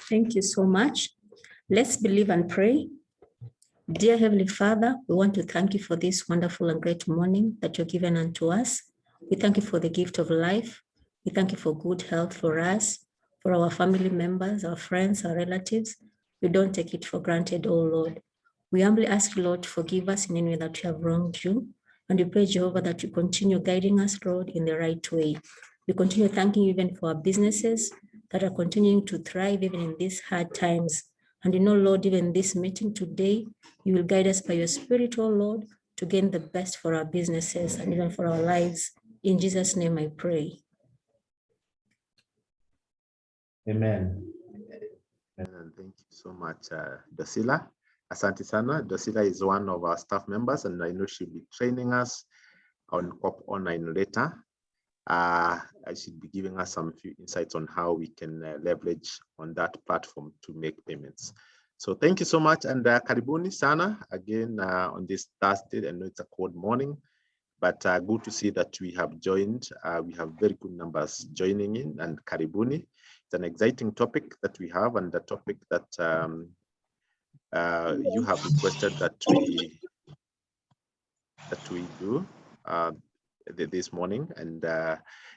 Thank you so much. Let's believe and pray. Dear Heavenly Father, we want to thank you for this wonderful and great morning that you've given unto us. We thank you for the gift of life. We thank you for good health for us, for our family members, our friends, our relatives. We don't take it for granted, oh Lord. We humbly ask you, Lord, to forgive us in any way that we have wronged you. And we pray, Jehovah, that you continue guiding us, Lord, in the right way. We continue thanking you even for our businesses that are continuing to thrive even in these hard times. And you know, Lord, even this meeting today, you will guide us by your Spirit, oh Lord, to gain the best for our businesses and even for our lives. In Jesus' name I pray. Amen. And thank you so much, Dosila. Asante sana. Dosila is one of our staff members, and I know she'll be training us on COP Online later. I should be giving us some few insights on how we can leverage on that platform to make payments. So thank you so much, and karibuni sana again on this Thursday. I know it's a cold morning, but good to see that we have joined. We have very good numbers joining in, and karibuni. It's an exciting topic that we have, and the topic that you have requested that we do this morning. And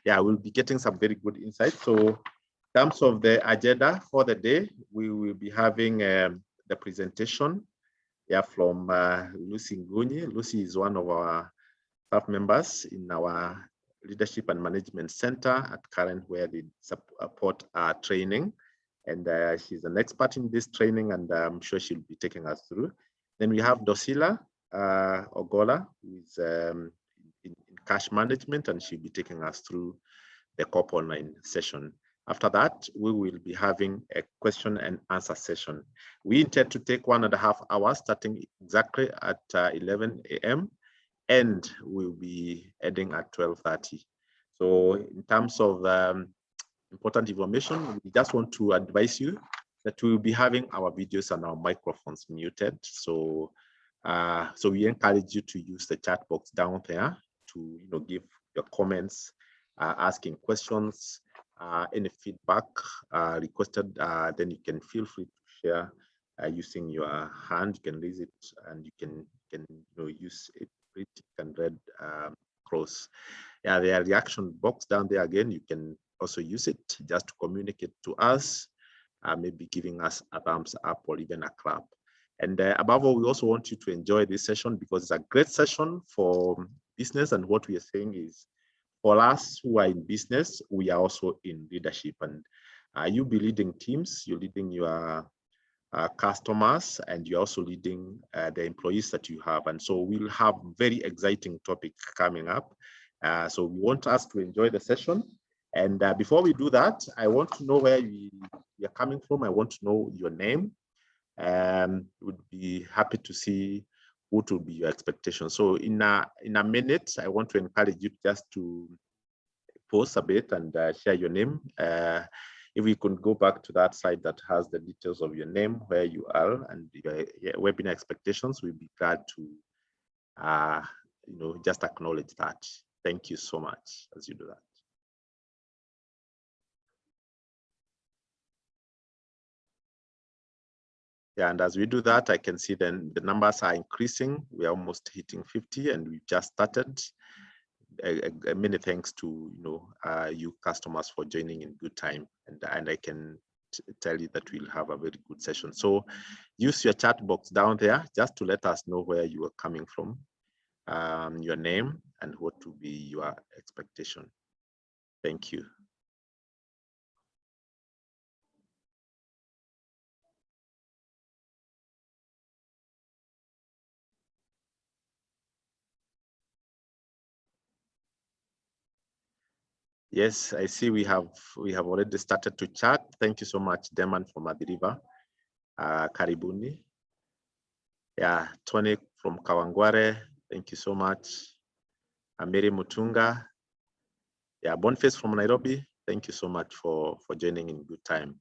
yeah, we'll be getting some very good insights. So in terms of the agenda for the day, we will be having the presentation from Lucy Nguni. Lucy is one of our staff members in our Leadership and Management Center at Current, where they support our training. And she's an expert in this training, and I'm sure she'll be taking us through. Then we have Dosila Ogola, who is in cash management, and she'll be taking us through the COP Online session. After that, we will be having a question and answer session. We intend to take 1.5 hours, starting exactly at 11 a.m. and we'll be ending at 12:30. So in terms of important information, we just want to advise you that we'll be having our videos and our microphones muted. So so we encourage you to use the chat box down there to give your comments, asking questions, any feedback requested, then you can feel free to share using your hand. You can raise it, and you can use it and red cross. Yeah, there are reaction box down there again. You can also use it just to communicate to us, maybe giving us a thumbs up or even a clap. And above all, we also want you to enjoy this session because it's a great session for business. And what we are saying is, for us who are in business, we are also in leadership. And you'll be leading teams, you're leading your customers, and you're also leading the employees that you have. And so we'll have very exciting topic coming up. So we want us to enjoy the session. And before we do that, I want to know where you're coming from. I want to know your name. Would be happy to see what will be your expectations. So in a minute, I want to encourage you just to pause a bit and share your name. If we can go back to that side that has the details of your name, where you are, and your webinar expectations, we'll be glad to just acknowledge that. Thank you so much as you do that. Yeah, and as we do that, I can see then the numbers are increasing. We're almost hitting 50, and we've just started. Many thanks to you customers for joining in good time, and I can tell you that we'll have a very good session. So use your chat box down there just to let us know where you are coming from, your name, and what will be your expectation. Thank you. Yes, I see we have already started to chat. Thank you so much, Deman from Adiriva. Karibuni. Yeah, Tony from Kawangware. Thank you so much. Mary Mutunga. Yeah, Boniface from Nairobi. Thank you so much for joining in good time.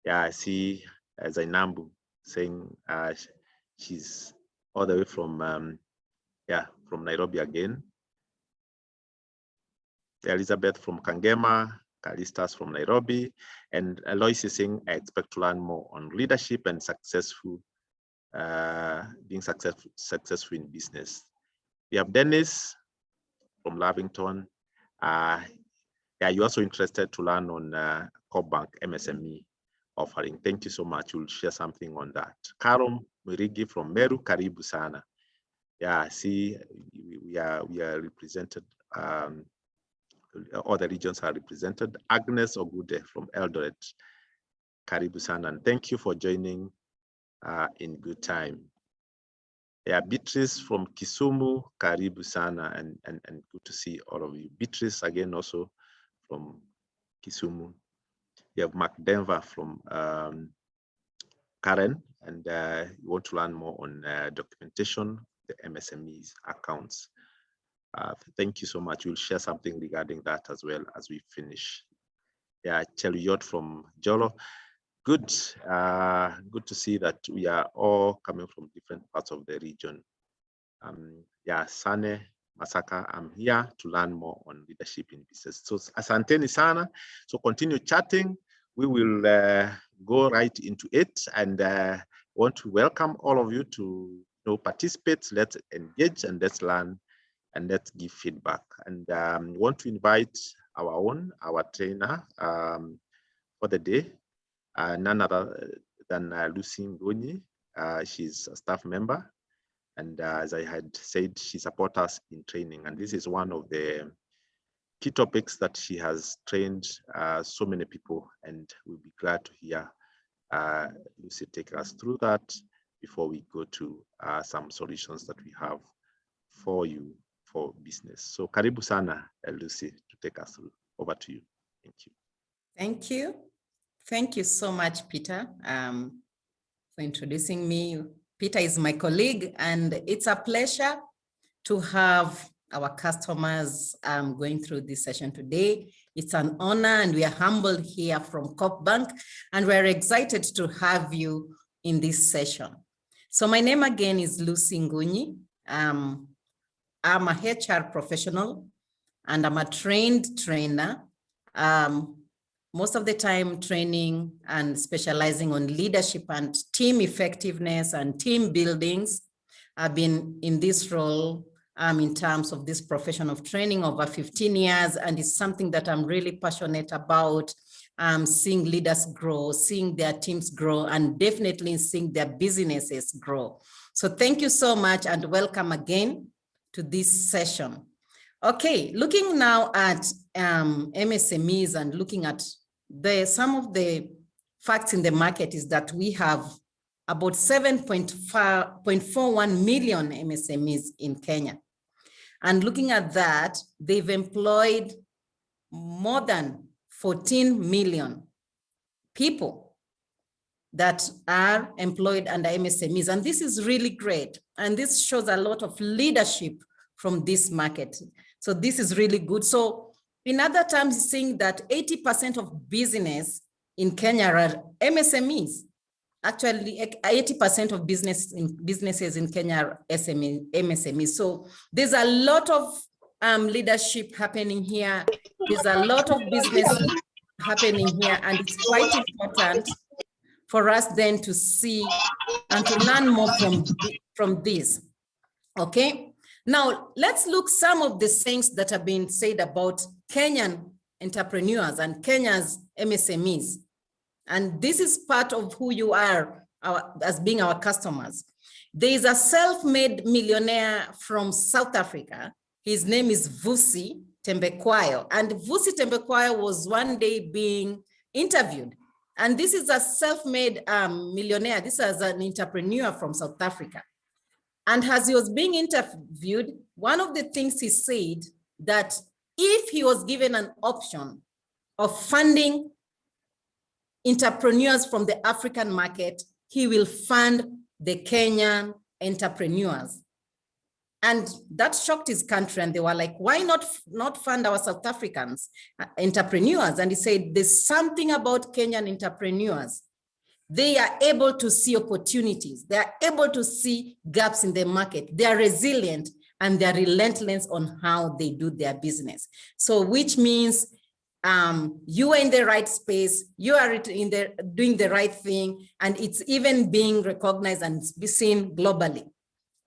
Yeah, I see Zainambu saying she's all the way from from Nairobi again. Elizabeth from Kangema, Kalistas from Nairobi, and Lois is saying, I expect to learn more on leadership and being successful in business. We have Dennis from Lavington. Yeah, you're also interested to learn on Coop Bank MSME offering. Thank you so much. We'll share something on that. Karom Mirigi from Meru, Karibu Sana. Yeah, see, we are represented. All the regions are represented. Agnes Ogude from Eldoret, Karibu Sana, and thank you for joining in good time. Yeah, Beatrice from Kisumu, Karibu Sana, and good to see all of you. Beatrice again also from Kisumu. You have Mark Denver from Karen, and you want to learn more on documentation, the MSMEs accounts. Thank you so much. We'll share something regarding that as well as we finish. Yeah, Cheluyot from Jolo. Good, good to see that we are all coming from different parts of the region. Yeah, Sane Masaka, I'm here to learn more on leadership in business. So asanteni sana. So continue chatting. We will go right into it, and want to welcome all of you to participate. Let's engage and let's learn and let's give feedback. And want to invite our trainer for the day, none other than Lucy Ngoni. She's a staff member, and as I had said, she supports us in training, and this is one of the key topics that she has trained so many people, and we'll be glad to hear Lucy take us through that before we go to some solutions that we have for you for business. So karibu sana, Lucy, to take us through. Over to you. Thank you. Thank you. Thank you so much, Peter, for introducing me. Peter is my colleague, and it's a pleasure to have our customers going through this session today. It's an honor, and we are humbled here from Coop Bank, and we're excited to have you in this session. So my name again is Lucy Nguni. I'm a HR professional, and I'm a trained trainer. Most of the time training and specializing on leadership and team effectiveness and team buildings. I've been in this role in terms of this profession of training over 15 years, and it's something that I'm really passionate about, seeing leaders grow, seeing their teams grow, and definitely seeing their businesses grow. So thank you so much, and welcome again to this session. Okay, looking now at MSMEs and looking at some of the facts in the market is that we have about 7.41 million MSMEs in Kenya. And looking at that, they've employed more than 14 million people that are employed under MSMEs. And this is really great. And this shows a lot of leadership from this market. So this is really good. So in other terms, saying that 80% of business in Kenya are MSMEs. Actually, 80% of businesses in Kenya are MSMEs. So there's a lot of leadership happening here. There's a lot of business happening here, and it's quite important for us then to see and to learn more from this. Okay. Now, let's look some of the things that have been said about Kenyan entrepreneurs and Kenya's MSMEs. And this is part of who you are as being our customers. There is a self-made millionaire from South Africa. His name is Vusi Tembekwayo. And Vusi Tembekwayo was one day being interviewed. And this is a self-made millionaire. This is an entrepreneur from South Africa. And as he was being interviewed, one of the things he said that if he was given an option of funding entrepreneurs from the African market, he will fund the Kenyan entrepreneurs. And that shocked his country, and they were like, why not fund our South Africans entrepreneurs? And he said, there's something about Kenyan entrepreneurs. They are able to see opportunities. They are able to see gaps in the market. They are resilient, and they are relentless on how they do their business. So which means you are in the right space, you are in the doing the right thing, and it's even being recognized and be seen globally.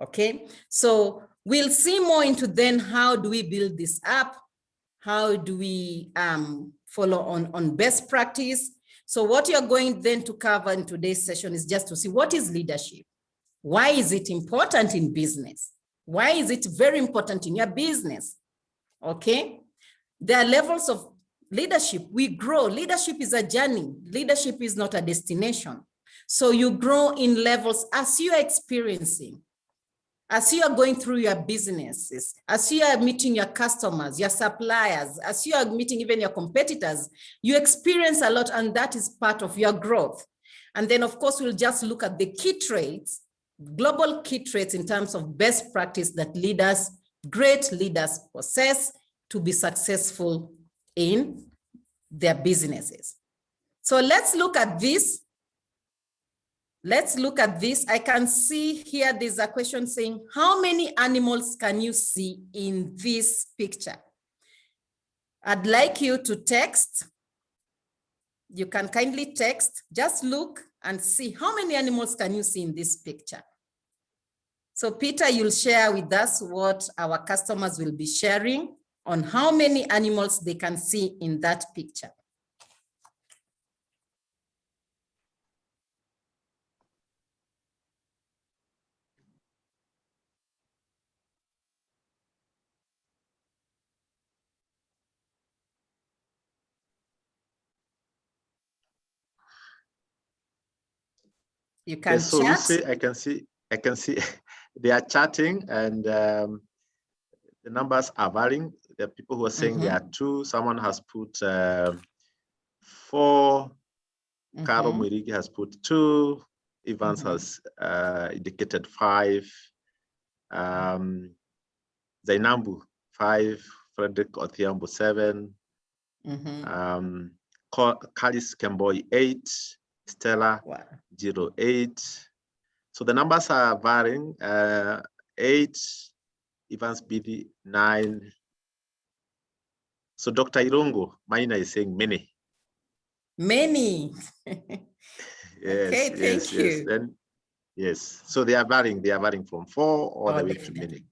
Okay, so we'll see more into then how do we build this up, how do we follow on best practice. So what you're going then to cover in today's session is just to see what is leadership, why is it important in business, why is it very important in your business. Okay, there are levels of leadership. We grow. Leadership is a journey. Leadership is not a destination. So you grow in levels as you are experiencing, as you are going through your businesses, as you are meeting your customers, your suppliers, as you are meeting even your competitors, you experience a lot, and that is part of your growth. And then, of course, we'll just look at the key traits, global key traits in terms of best practice that leaders, great leaders possess to be successful in their businesses. So let's look at this. Let's look at this. I can see here there's a question saying, how many animals can you see in this picture? I'd like you to text. You can kindly text, just look and see how many animals can you see in this picture. So Peter, you'll share with us what our customers will be sharing on how many animals they can see in that picture. You can yes, so chat. Lucy, I can see they are chatting, and the numbers are varying. There are people who are saying there are 2. Someone has put 4. Caro Mwirigi has put 2. Evans has indicated 5. Zainambu 5. Frederick Othiambo 7. Kalis Kemboi 8. Stella 08. So the numbers are varying. 8. Evans BD 9. So Dr. Irongo Maina is saying many. Many. Yes, okay, thank yes, you. yes. Then, yes. So they are varying. They are varying from 4 all the way to many.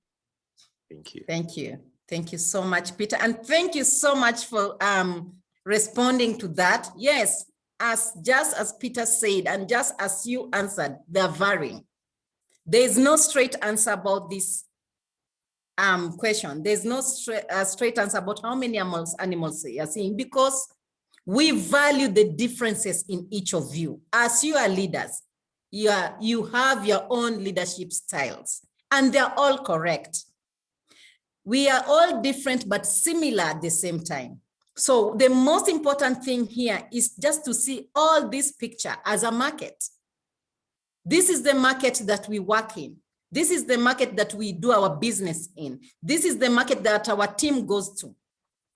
Thank you. Thank you. Thank you so much, Peter. And thank you so much for responding to that. Yes, just as Peter said, and just as you answered, they're varying. There is no straight answer about this question. There's no straight answer about how many animals you are seeing, because we value the differences in each of you. As you are leaders, you have your own leadership styles, and they're all correct. We are all different, but similar at the same time. So the most important thing here is just to see all this picture as a market. This is the market that we work in. This is the market that we do our business in. This is the market that our team goes to.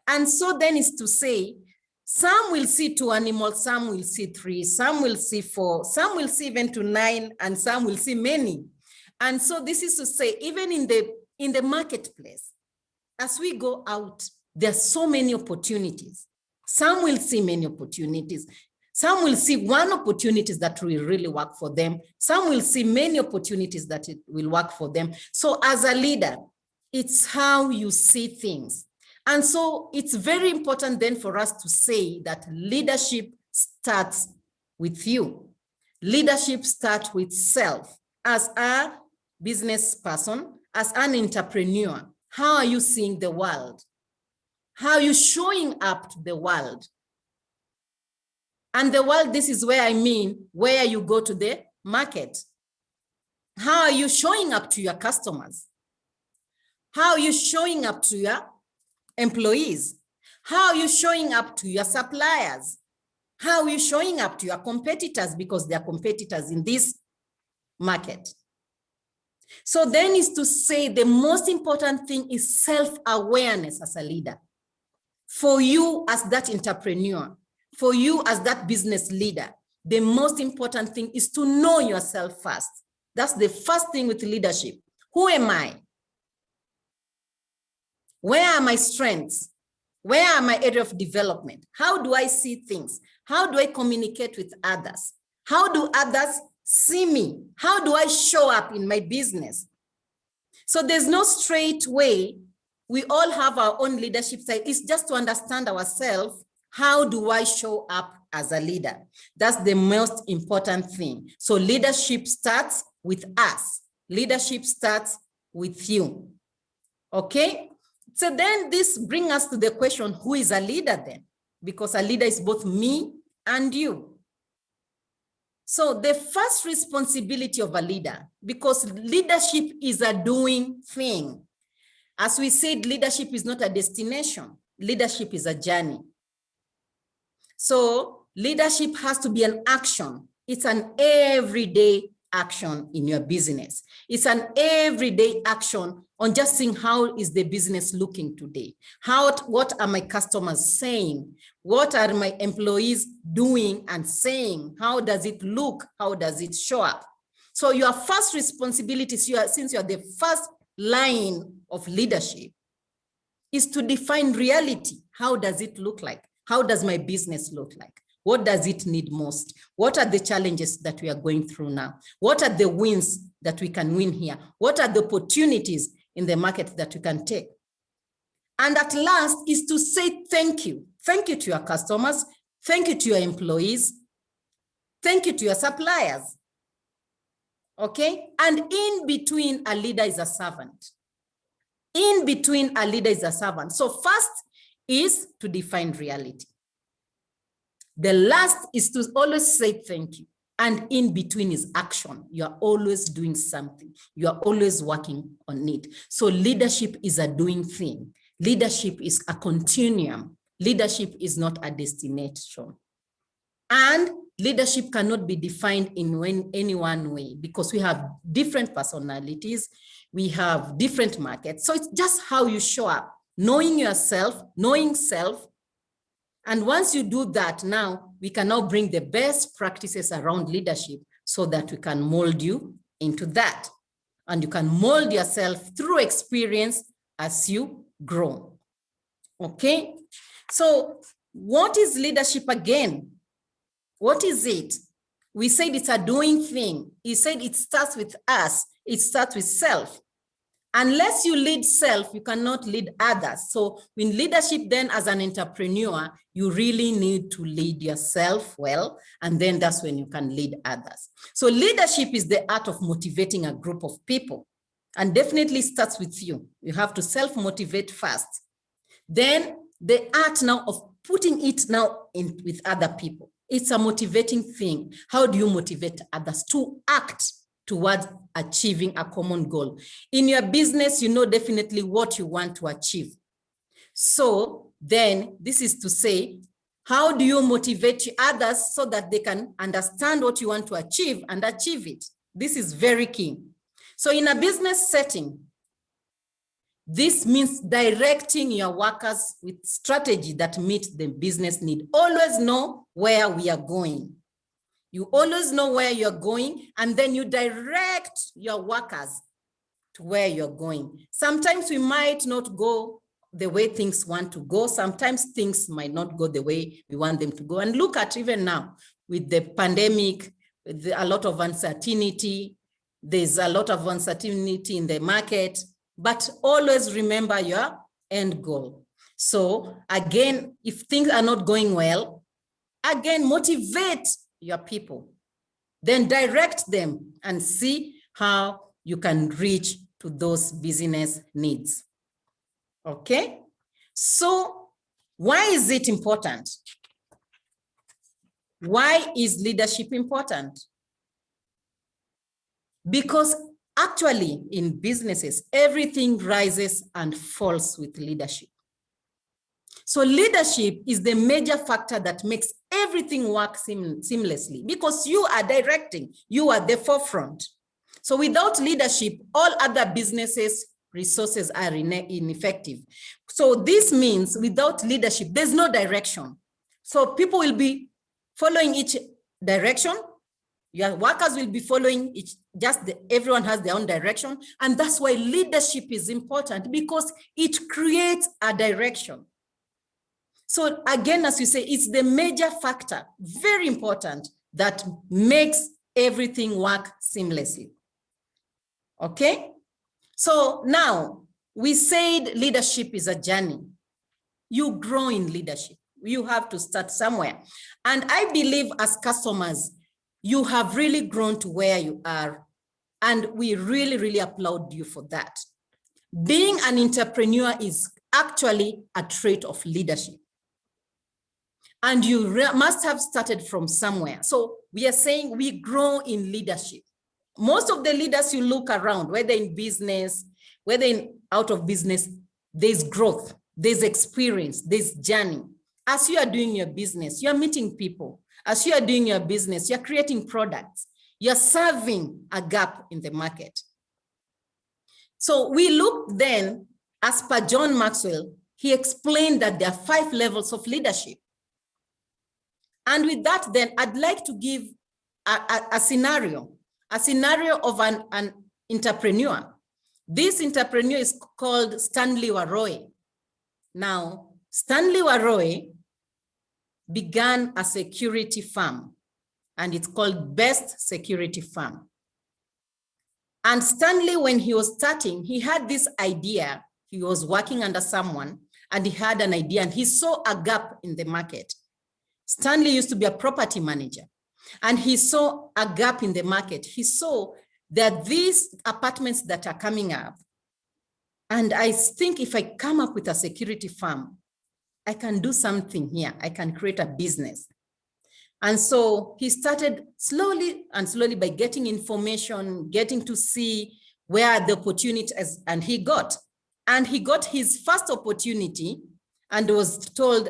And so then is to say, some will see 2 animals, some will see 3, some will see 4, some will see even to 9, and some will see many. And so this is to say, even in the marketplace, as we go out, there are so many opportunities. Some will see many opportunities. Some will see one opportunity that will really work for them. Some will see many opportunities that it will work for them. So as a leader, it's how you see things. And so it's very important then for us to say that leadership starts with you. Leadership starts with self. As a business person, as an entrepreneur, how are you seeing the world? How are you showing up to the world? And the world, this is where I mean, where you go to the market. How are you showing up to your customers? How are you showing up to your employees? How are you showing up to your suppliers? How are you showing up to your competitors, because they are competitors in this market? So then is to say the most important thing is self-awareness as a leader. For you as that entrepreneur, for you as that business leader, the most important thing is to know yourself first. That's the first thing with leadership. Who am I? Where are my strengths? Where are my area of development? How do I see things? How do I communicate with others? How do others see me? How do I show up in my business? So there's no straight way. We all have our own leadership style. It's just to understand ourselves. How do I show up as a leader? That's the most important thing. So leadership starts with us. Leadership starts with you. Okay? So then this brings us to the question, who is a leader then? Because a leader is both me and you. So the first responsibility of a leader, because leadership is a doing thing. As we said, leadership is not a destination. Leadership is a journey. So leadership has to be an action. It's an everyday action in your business. It's an everyday action on just seeing how is the business looking today? What are my customers saying? What are my employees doing and saying? How does it look? How does it show up? So your first responsibility, since you are the first line of leadership, is to define reality. How does it look like? How does my business look like? What does it need most? What are the challenges that we are going through now? What are the wins that we can win here? What are the opportunities in the market that we can take? And at last is to say thank you. Thank you to your customers. Thank you to your employees. Thank you to your suppliers. Okay? And in between, a leader is a servant. In between, a leader is a servant. So first is to define reality. The last is to always say thank you. And in between is action. You are always doing something. You are always working on it. So leadership is a doing thing. Leadership is a continuum. Leadership is not a destination. And leadership cannot be defined in any one way because we have different personalities. We have different markets. So it's just how you show up, knowing yourself, knowing self. And once you do that, now we can now bring the best practices around leadership so that we can mold you into that. And you can mold yourself through experience as you grow. Okay? So what is leadership again? What is it? We said it's a doing thing. He said it starts with us. It starts with self. Unless you lead self, you cannot lead others. So in leadership then as an entrepreneur, you really need to lead yourself well, and then that's when you can lead others. So leadership is the art of motivating a group of people, and definitely starts with you. You have to self-motivate first. Then the art now of putting it now in with other people. It's a motivating thing. How do you motivate others to act towards achieving a common goal? In your business, you know definitely what you want to achieve. So then this is to say, how do you motivate others so that they can understand what you want to achieve and achieve it? This is very key. So in a business setting, this means directing your workers with strategy that meets the business need. Always know where we are going. You always know where you're going, and then you direct your workers to where you're going. Sometimes we might not go the way things want to go. Sometimes things might not go the way we want them to go. And look at even now with the pandemic, with a lot of uncertainty. There's a lot of uncertainty in the market, but always remember your end goal. So again, if things are not going well, again, motivate your people, then direct them and see how you can reach to those business needs. Okay, so why is it important? Why is leadership important? Because actually in businesses, everything rises and falls with leadership. So leadership is the major factor that makes everything work seamlessly because you are directing, you are the forefront. So without leadership, all other businesses' resources are ineffective. So this means without leadership, there's no direction. So people will be following each direction. Your workers will be following each, everyone has their own direction. And that's why leadership is important because it creates a direction. So again, as you say, it's the major factor, very important, that makes everything work seamlessly. Okay? So now, we said leadership is a journey. You grow in leadership. You have to start somewhere. And I believe as customers, you have really grown to where you are. And we really, really applaud you for that. Being an entrepreneur is actually a trait of leadership. And you must have started from somewhere. So we are saying we grow in leadership. Most of the leaders you look around, whether in business, whether in out of business, there's growth, there's experience, there's journey. As you are doing your business, you're meeting people. As you are doing your business, you're creating products. You're serving a gap in the market. So we look then, as per John Maxwell, he explained that there are 5 levels of leadership. And with that, then I'd like to give a scenario of an entrepreneur. This entrepreneur is called Stanley Warroy. Now, Stanley Warroy began a security firm, and it's called Best Security Firm. And Stanley, when he was starting, he had this idea. He was working under someone, and he had an idea, and he saw a gap in the market. Stanley used to be a property manager, and he saw a gap in the market. He saw that these apartments that are coming up, and I think if I come up with a security firm, I can do something here. I can create a business. And so he started slowly and slowly by getting information, getting to see where the opportunity is, and he got his first opportunity and was told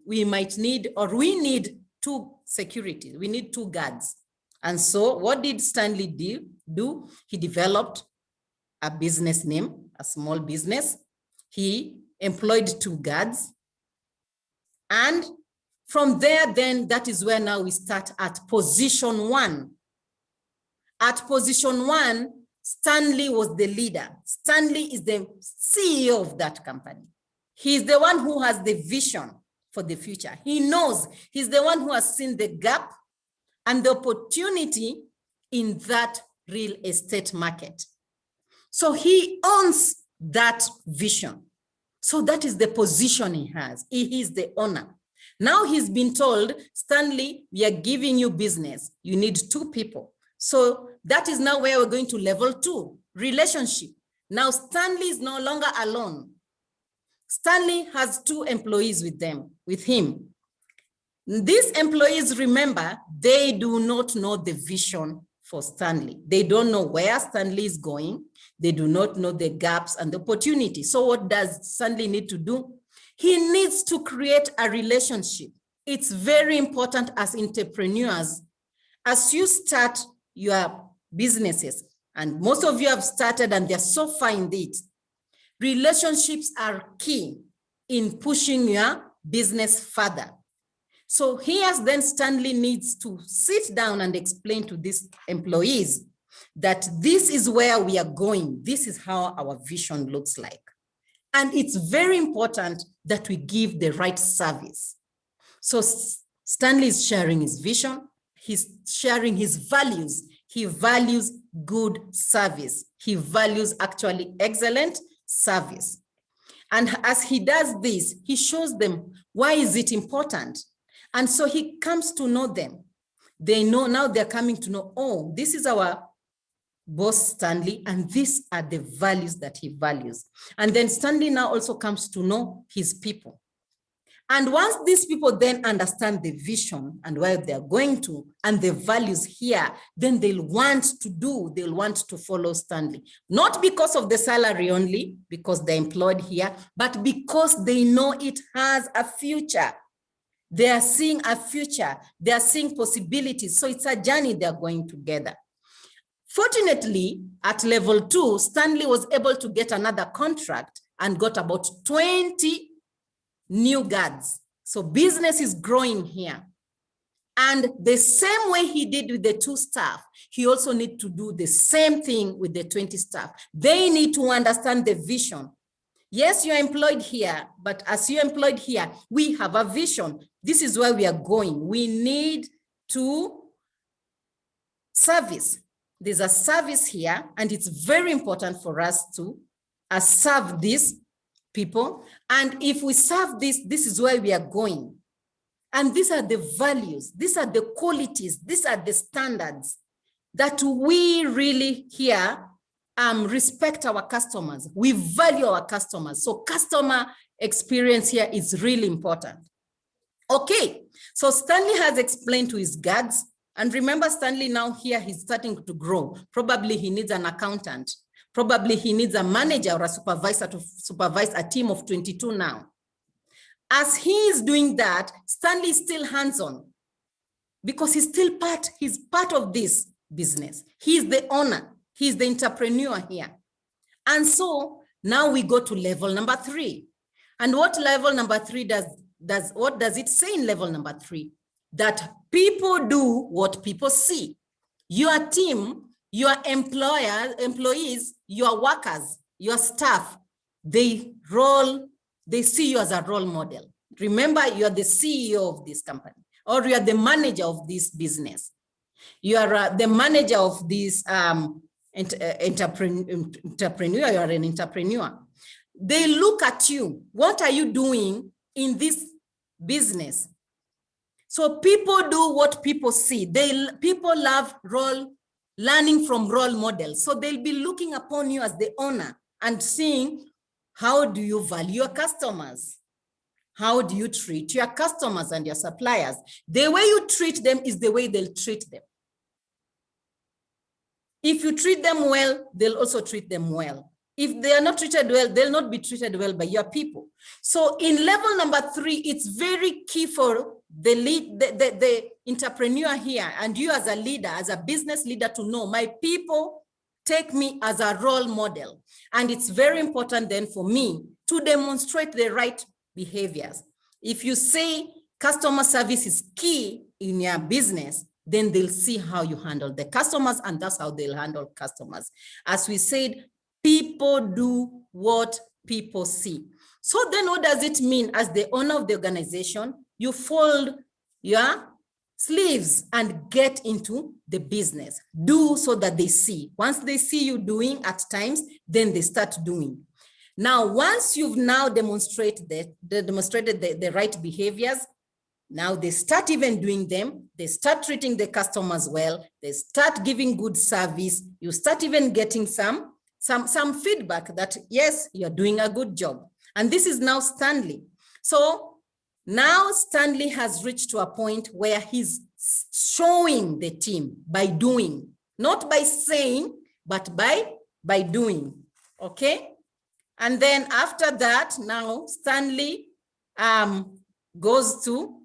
we need 2 security. We need 2 guards. And so what did Stanley do? He developed a business name, a small business. He employed 2 guards. And from there, then that is where now we start at position 1. At position 1, Stanley was the leader. Stanley is the CEO of that company. He's the one who has the vision for the future. He knows, he's the one who has seen the gap and the opportunity in that real estate market. So he owns that vision. So that is the position he has. He is the owner. Now he's been told, Stanley, we are giving you business. You need 2 people. So that is now where we're going to level 2, relationship. Now Stanley is no longer alone. Stanley has 2 employees with him. These employees, remember, they do not know the vision for Stanley. They don't know where Stanley is going. They do not know the gaps and the opportunities. So what does Stanley need to do? He needs to create a relationship. It's very important as entrepreneurs, as you start your businesses, and most of you have started and they're so far in it. Relationships are key in pushing your business further. So here then Stanley needs to sit down and explain to these employees that this is where we are going. This is how our vision looks like. And it's very important that we give the right service. So Stanley is sharing his vision. He's sharing his values. He values good service. He values actually excellent service. And as he does this, he shows them why is it important. And so he comes to know them. They know now they're coming to know, oh, this is our boss Stanley, and these are the values that he values. And then Stanley now also comes to know his people. And once these people then understand the vision and where they're going to and the values here, then they'll want to follow Stanley. Not because of the salary only, because they're employed here, but because they know it has a future. They are seeing a future. They are seeing possibilities. So it's a journey they're going together. Fortunately, at level 2, Stanley was able to get another contract and got about 20 new guards. So business is growing here. And the same way he did with the 2 staff, he also needs to do the same thing with the 20 staff. They need to understand the vision. Yes, you're employed here, but as you're employed here, we have a vision. This is where we are going. We need to service. There's a service here, and it's very important for us to serve these people. And if we serve this, this is where we are going. And these are the values, these are the qualities, these are the standards that we really here respect our customers. We value our customers. So customer experience here is really important. Okay, so Stanley has explained to his guards, and remember Stanley now here, he's starting to grow. Probably he needs an accountant. Probably he needs a manager or a supervisor to supervise a team of 22 now. As he is doing that, Stanley is still hands-on because he's part of this business. He's the owner. He's the entrepreneur here. And so now we go to level number 3. And what level number 3 what does it say in level number 3? That people do what people see. Your team, your employees, your workers, your staff, they see you as a role model. Remember, you are the CEO of this company, or you are the manager of this business. You are the manager of this entrepreneur, you are an entrepreneur. They look at you. What are you doing in this business? So people do what people see. People love learning from role models. So they'll be looking upon you as the owner and seeing, how do you value your customers? How do you treat your customers and your suppliers? The way you treat them is the way they'll treat them. If you treat them well, they'll also treat them well. If they are not treated well, they'll not be treated well by your people. So in level number 3, it's very key for the entrepreneur here, and you as a leader, as a business leader, to know my people take me as a role model. And it's very important then for me to demonstrate the right behaviors. If you say customer service is key in your business, then they'll see how you handle the customers, and that's how they'll handle customers. As we said, people do what people see. So then what does it mean as the owner of the organization? You fold your sleeves and get into the business. Do so that they see. Once they see you doing at times, then they start doing. Now, once you've now demonstrated the right behaviors, now they start even doing them. They start treating the customers well. They start giving good service. You start even getting some feedback that, yes, you're doing a good job. And this is now Stanley. So now Stanley has reached to a point where he's showing the team by doing, not by saying, but by doing, okay? And then after that, now Stanley goes to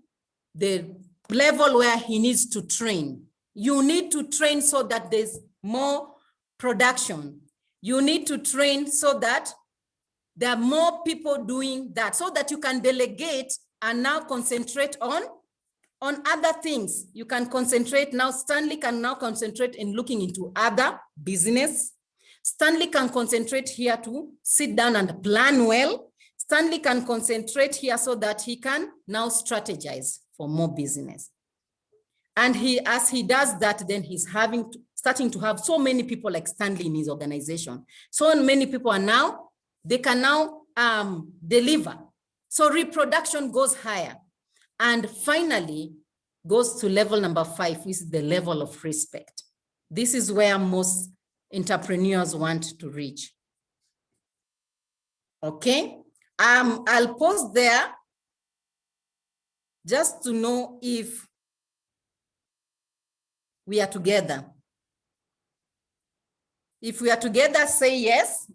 the level where he needs to train. You need to train so that there's more production. You need to train so that there are more people doing that, so that you can delegate and now concentrate on other things. You can concentrate now. Stanley can now concentrate in looking into other business. Stanley can concentrate here to sit down and plan well. Stanley can concentrate here so that he can now strategize for more business. And as he does that, then he's starting to have so many people like Stanley in his organization. So many people are now, they can now deliver. So reproduction goes higher. And finally goes to level number 5, which is the level of respect. This is where most entrepreneurs want to reach. Okay, I'll pause there just to know if we are together. If we are together, say yes.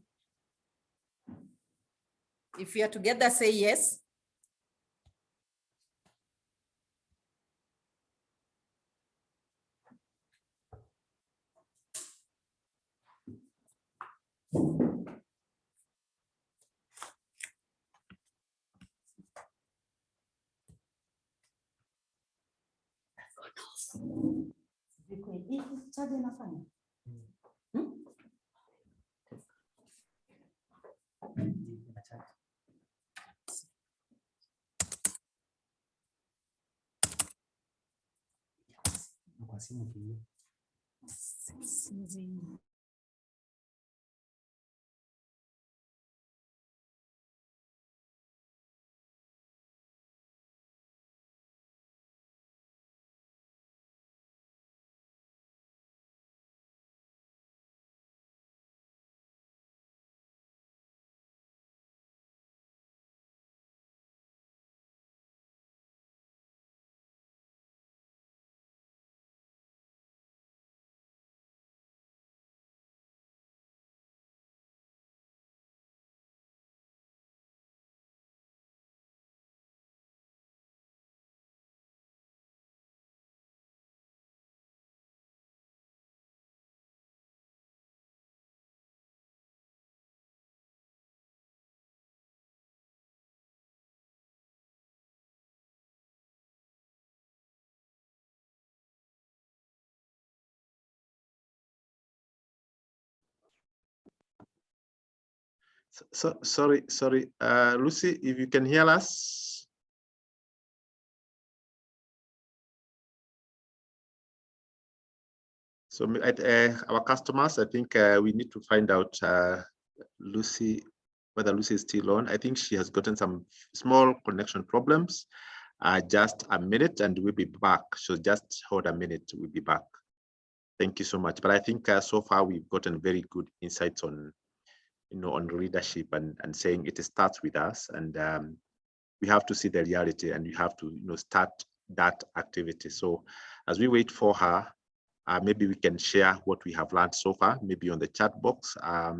If we are together, say yes. Sorry, Lucy, if you can hear us. So our customers, I think we need to find out Lucy, whether Lucy is still on. I think she has gotten some small connection problems. Just a minute and we'll be back. So just hold a minute, we'll be back. Thank you so much. But I think so far we've gotten very good insights on, on leadership and saying it starts with us, and we have to see the reality and we have to, start that activity. So as we wait for her, maybe we can share what we have learned so far, maybe on the chat box. I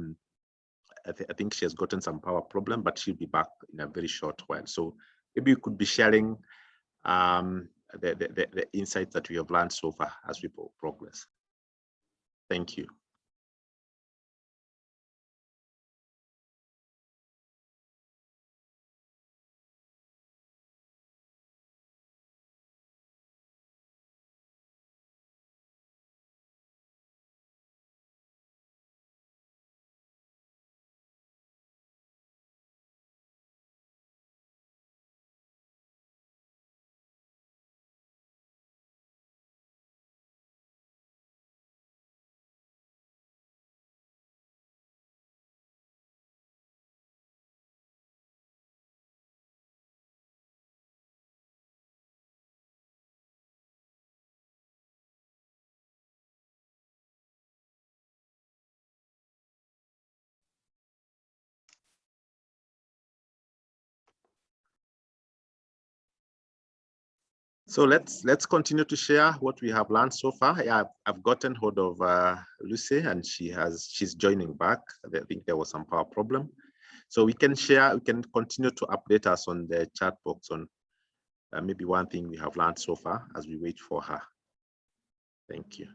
think she has gotten some power problem, but she'll be back in a very short while. So maybe we could be sharing the insights that we have learned so far as we progress. Thank you. So let's continue to share what we have learned so far. Yeah, I've gotten hold of Lucy, and she's joining back. I think there was some power problem. So we can share, we can continue to update us on the chat box on maybe one thing we have learned so far as we wait for her. Thank you.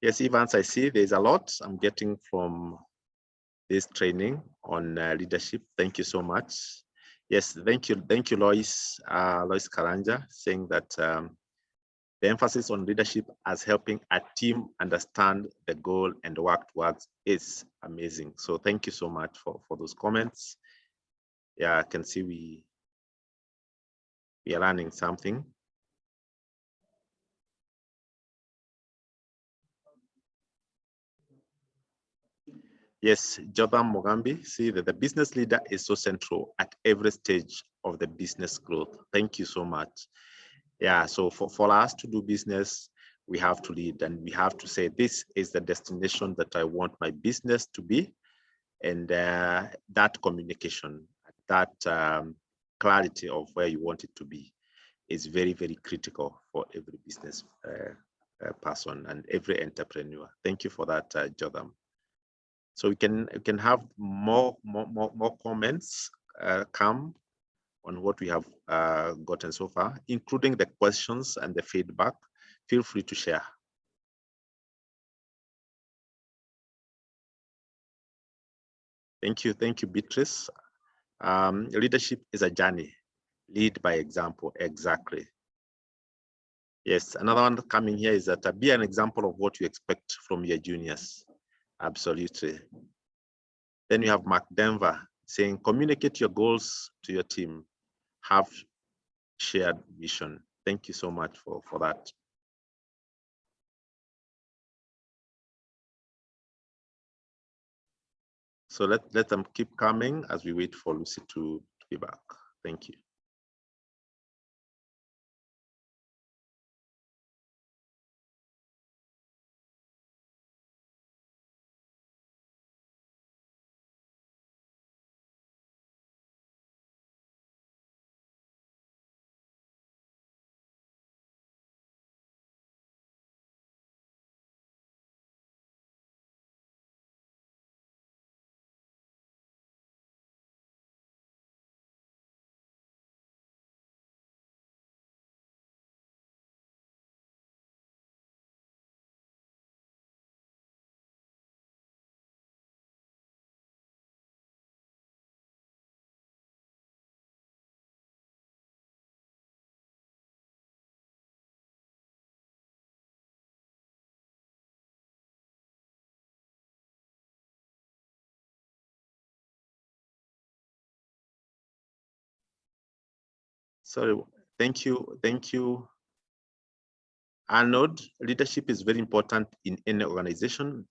Yes, Evans, I see there's a lot I'm getting from this training on leadership. Thank you so much. Yes, thank you, Lois Karanja, saying that the emphasis on leadership as helping a team understand the goal and work towards is amazing. So thank you so much for those comments. Yeah, I can see we are learning something. Yes, Jotham Mogambi, see that the business leader is so central at every stage of the business growth. Thank you so much. Yeah, so for us to do business, we have to lead, and we have to say, this is the destination that I want my business to be. And that communication, that clarity of where you want it to be is very, very critical for every business person and every entrepreneur. Thank you for that, Jotham. So we can have more comments come on what we have gotten so far, including the questions and the feedback. Feel free to share. Thank you, Beatrice. Leadership is a journey. Lead by example, exactly. Yes, another one coming here is that be an example of what you expect from your juniors. Absolutely. Then you have Mark Denver. saying communicate your goals to your team, have shared vision. Thank you so much for that. So let them keep coming as we wait for Lucy to be back. Thank you. Sorry, thank you. Arnold, leadership is very important in any organization.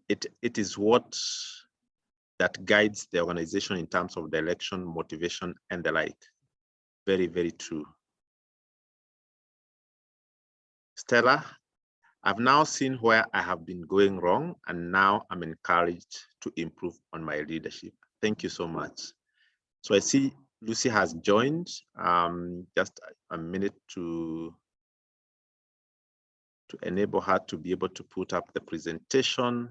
It is what that guides the organization in terms of direction, motivation, and the like. Very, very true. Stella, I've now seen where I have been going wrong, and now I'm encouraged to improve on my leadership. Thank you so much. So I see Lucy has joined. Just a minute to enable her to be able to put up the presentation.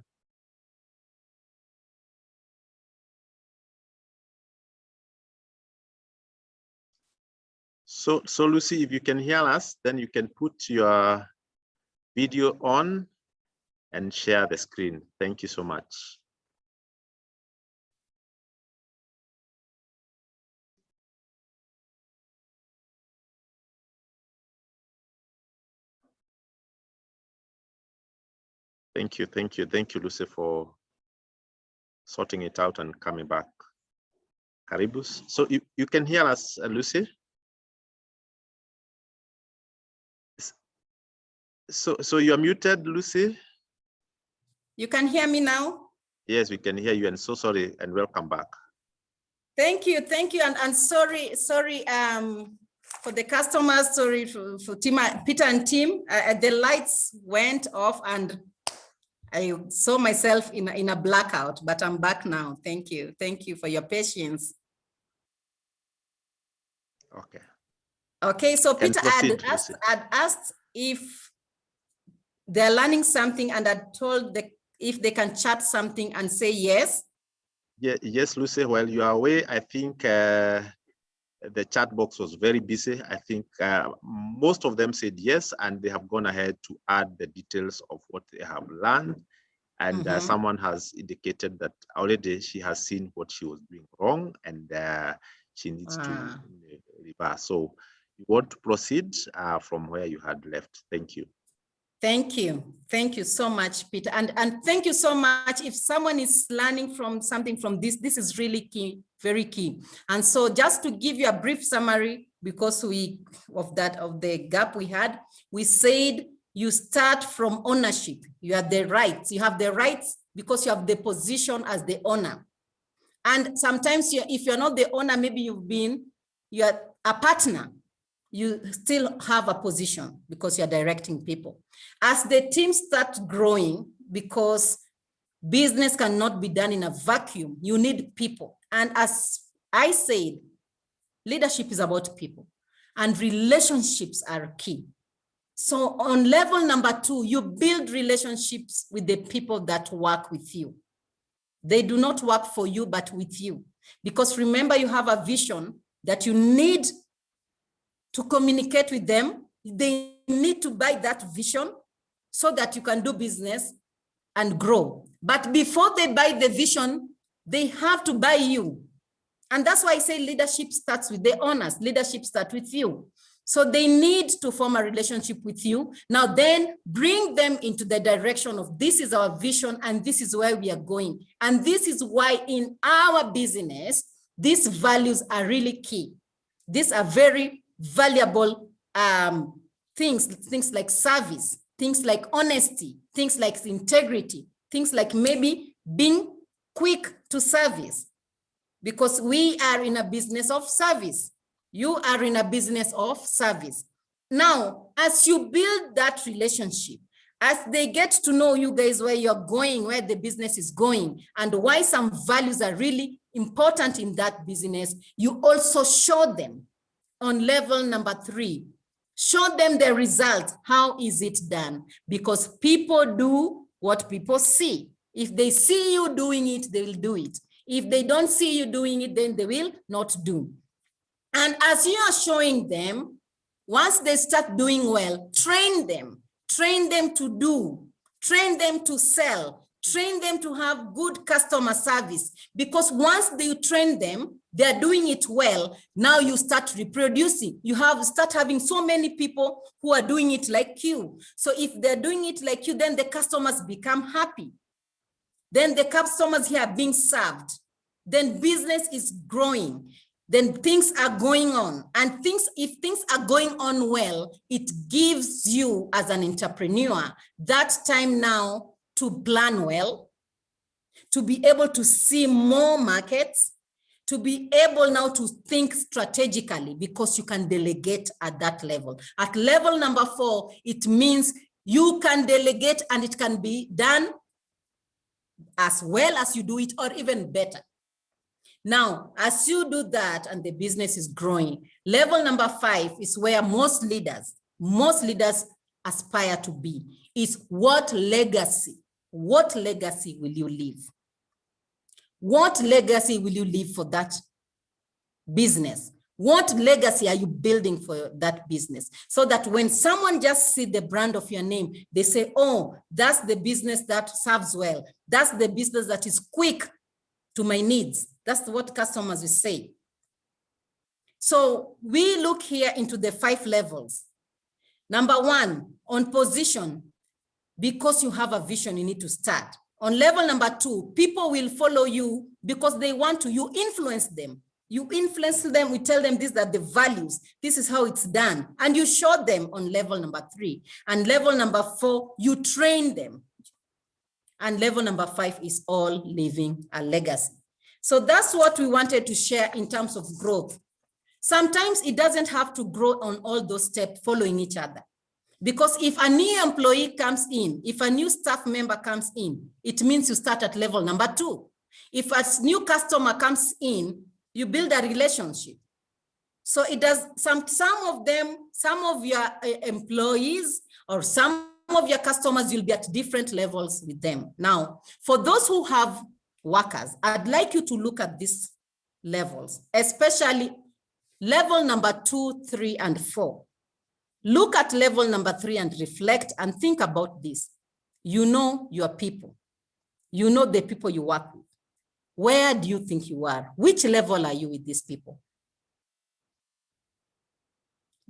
So Lucy, if you can hear us, then you can put your video on and share the screen. Thank you so much. Thank you, Lucy, for sorting it out and coming back. Karibus. So you can hear us, Lucy? So you're muted, Lucy? You can hear me now? Yes, we can hear you, and so sorry, and welcome back. Thank you, and sorry for the customers, sorry for Peter and team. The lights went off and I saw myself in a blackout, but I'm back now. Thank you for your patience. Okay, so Peter had asked if they're learning something, and I told if they can chat something and say yes. Yeah, yes, Lucy, while you are away, I think the chat box was very busy. I think most of them said yes, and they have gone ahead to add the details of what they have learned. And someone has indicated that already she has seen what she was doing wrong, and she needs to reverse. So you want to proceed from where you had left. Thank you. Thank you so much, Peter, and thank you so much. If someone is learning from something from this is really key, very key. And so just to give you a brief summary, because of the gap we had, we said you start from ownership. You have the rights. You have the rights because you have the position as the owner. And sometimes if you're not the owner, maybe you're a partner, you still have a position because you're directing people. As the team starts growing, because business cannot be done in a vacuum, you need people. And as I said, leadership is about people, and relationships are key. So on level number 2, you build relationships with the people that work with you. They do not work for you, but with you. Because remember, you have a vision that you need to communicate with them. They need to buy that vision so that you can do business and grow. But before they buy the vision, they have to buy you. And that's why I say leadership starts with the owners. Leadership starts with you. So they need to form a relationship with you. Now then bring them into the direction of this is our vision and this is where we are going. And this is why in our business, these values are really key. These are very valuable things like service, things like honesty, things like integrity, things like maybe being quick to service, because we are in a business of service. You are in a business of service. Now, as you build that relationship, as they get to know you guys, where you're going, where the business is going, and why some values are really important in that business, you also show them on level number 3. Show them the result. How is it done? Because people do what people see. If they see you doing it, they will do it. If they don't see you doing it, then they will not do. And as you are showing them, once they start doing well, train them to do, train them to sell, train them to have good customer service. Because once they train them, they're doing it well. Now you start reproducing. You start having so many people who are doing it like you. So if they're doing it like you, then the customers become happy. Then the customers here are being served. Then business is growing. Then things are going on. And if things are going on well, it gives you as an entrepreneur that time now to plan well, to be able to see more markets, to be able now to think strategically, because you can delegate at that level. At level number 4, it means you can delegate and it can be done as well as you do it, or even better. Now, as you do that and the business is growing, level number 5 is where most leaders aspire to be, is what legacy will you leave? What legacy will you leave for that business? What legacy are you building for that business? So that when someone just sees the brand of your name, they say, oh, that's the business that serves well. That's the business that is quick to my needs. That's what customers will say. So we look here into the 5 levels. Number 1, on position, because you have a vision, you need to start. On level number 2, people will follow you because they want to. You influence them. You influence them. We tell them these are the values. This is how it's done. And you show them on level number 3. And level number 4, you train them. And level number 5 is all leaving a legacy. So that's what we wanted to share in terms of growth. Sometimes it doesn't have to grow on all those steps following each other. Because if a new employee comes in, if a new staff member comes in, it means you start at level number 2. If a new customer comes in, you build a relationship. So it does, some of your employees or some of your customers, you'll be at different levels with them. Now, for those who have workers, I'd like you to look at these levels, especially level number 2, 3, and 4. Look at level number 3 and reflect and think about this. You know your people. You know the people you work with. Where do you think you are? Which level are you with these people?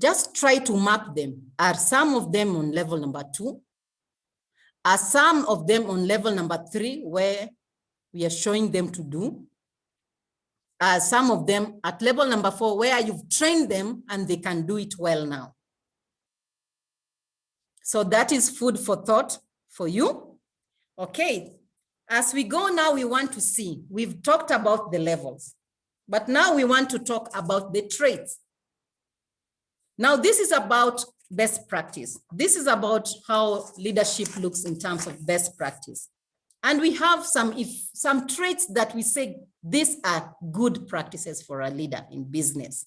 Just try to map them. Are some of them on level number 2? Are some of them on level number 3 where we are showing them to do? Are some of them at level number 4 where you've trained them and they can do it well now? So that is food for thought for you. Okay, as we go now, we want to see, we've talked about the levels, but now we want to talk about the traits. Now this is about best practice. This is about how leadership looks in terms of best practice. And we have some traits that we say, these are good practices for a leader in business.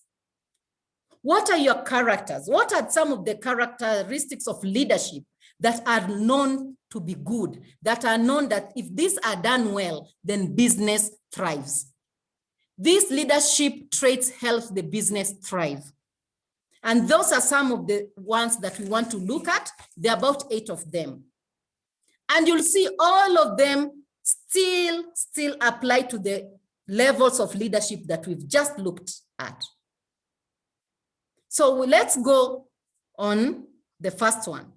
What are your characters? What are some of the characteristics of leadership that are known to be good, that are known that if these are done well, then business thrives? These leadership traits help the business thrive. And those are some of the ones that we want to look at. There are about 8 of them. And you'll see all of them still apply to the levels of leadership that we've just looked at. So let's go on the first one.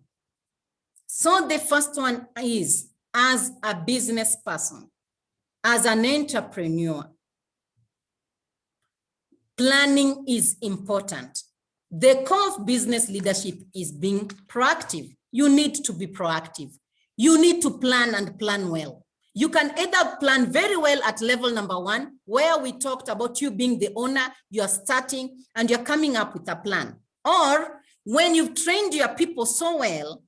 So the first one is, as a business person, as an entrepreneur, planning is important. The core of business leadership is being proactive. You need to be proactive. You need to plan and plan well. You can either plan very well at level number 1, where we talked about you being the owner, you're starting and you're coming up with a plan. Or when you've trained your people so well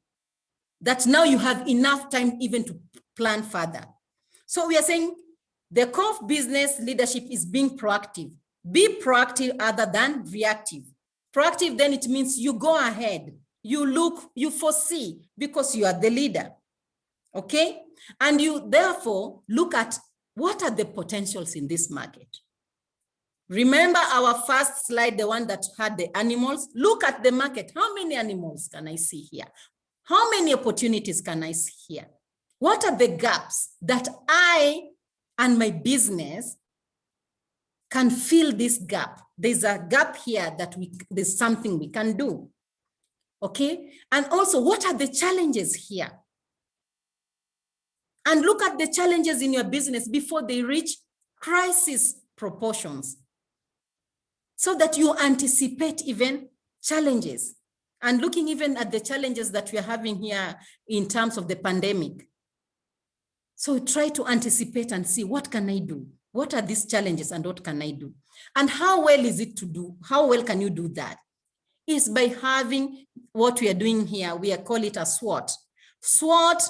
that now you have enough time even to plan further. So we are saying the core of business leadership is being proactive. Be proactive other than reactive. Proactive, then it means you go ahead, you look, you foresee, because you are the leader. Okay? And you therefore look at what are the potentials in this market. Remember our first slide, the one that had the animals? Look at the market. How many animals can I see here? How many opportunities can I see here? What are the gaps that I and my business can fill this gap? There's a gap here that there's something we can do. Okay? And also, what are the challenges here? And look at the challenges in your business before they reach crisis proportions, so that you anticipate even challenges. And looking even at the challenges that we are having here in terms of the pandemic. So try to anticipate and see, what can I do? What are these challenges and what can I do? And how well is it to do? How well can you do that? Is by having what we are doing here. We call it a SWOT. SWOT,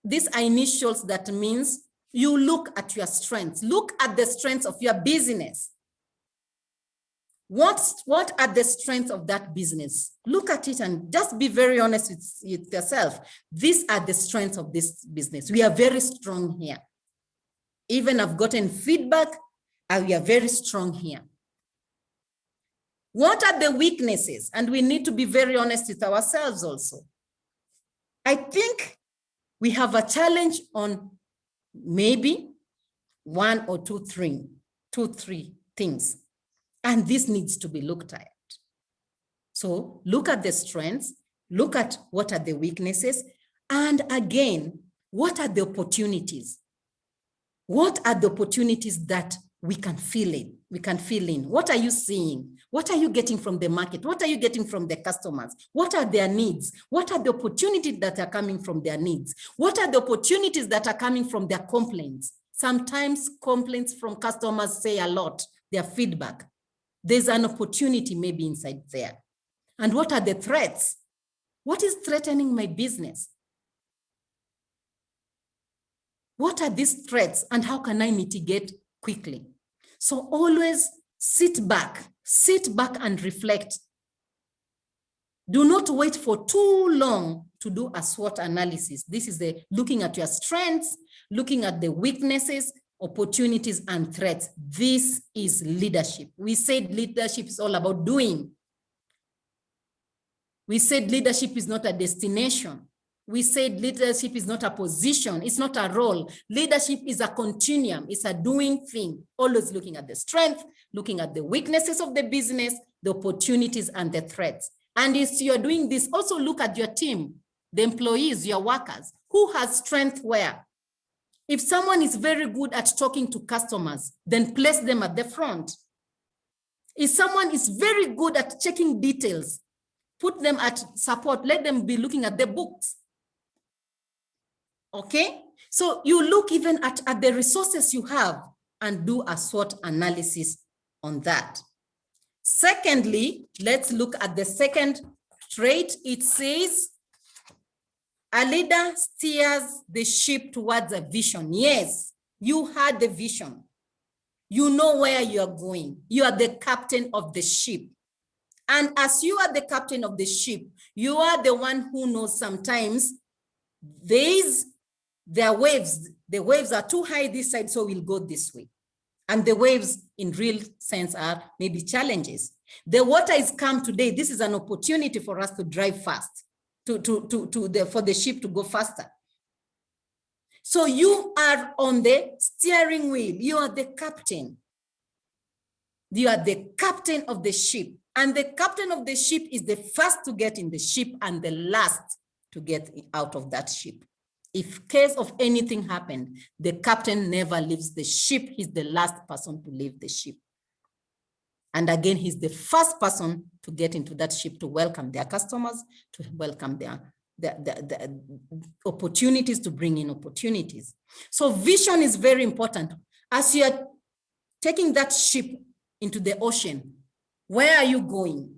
these are initials that means you look at your strengths. Look at the strengths of your business. What are the strengths of that business? Look at it and just be very honest with yourself. These are the strengths of this business. We are very strong here. Even I've gotten feedback, and we are very strong here. What are the weaknesses? And we need to be very honest with ourselves also. I think we have a challenge on maybe 1 or 2, 3 things. And this needs to be looked at. So look at the strengths, look at what are the weaknesses, and again, what are the opportunities? What are the opportunities that we can fill in? What are you seeing? What are you getting from the market? What are you getting from the customers? What are their needs? What are the opportunities that are coming from their needs? What are the opportunities that are coming from their complaints? Sometimes complaints from customers say a lot, their feedback. There's an opportunity maybe inside there. And what are the threats? What is threatening my business? What are these threats and how can I mitigate quickly? So always sit back and reflect. Do not wait for too long to do a SWOT analysis. This is the looking at your strengths, looking at the weaknesses, opportunities and threats. This is leadership. We said leadership is all about doing. We said leadership is not a destination. We said leadership is not a position. It's not a role. Leadership is a continuum. It's a doing thing. Always looking at the strength, looking at the weaknesses of the business, the opportunities and the threats. And if you're doing this, also look at your team, the employees, your workers. Who has strength where? If someone is very good at talking to customers, then place them at the front. If someone is very good at checking details, put them at support, let them be looking at the books. Okay? So you look even at the resources you have and do a SWOT analysis on that. Secondly, let's look at the second trait. It says, a leader steers the ship towards a vision. Yes, you had the vision. You know where you are going. You are the captain of the ship. And as you are the captain of the ship, you are the one who knows sometimes there are waves. The waves are too high this side, so we'll go this way. And the waves in real sense are maybe challenges. The water is calm today. This is an opportunity for us to drive fast, for the ship to go faster. So you are on the steering wheel. You are the captain. You are the captain of the ship, and the captain of the ship is the first to get in the ship and the last to get out of that ship. If case of anything happened, the captain never leaves the ship. He's the last person to leave the ship. And again, he's the first person to get into that ship to welcome their customers, to welcome their opportunities, to bring in opportunities. So vision is very important. As you are taking that ship into the ocean, where are you going?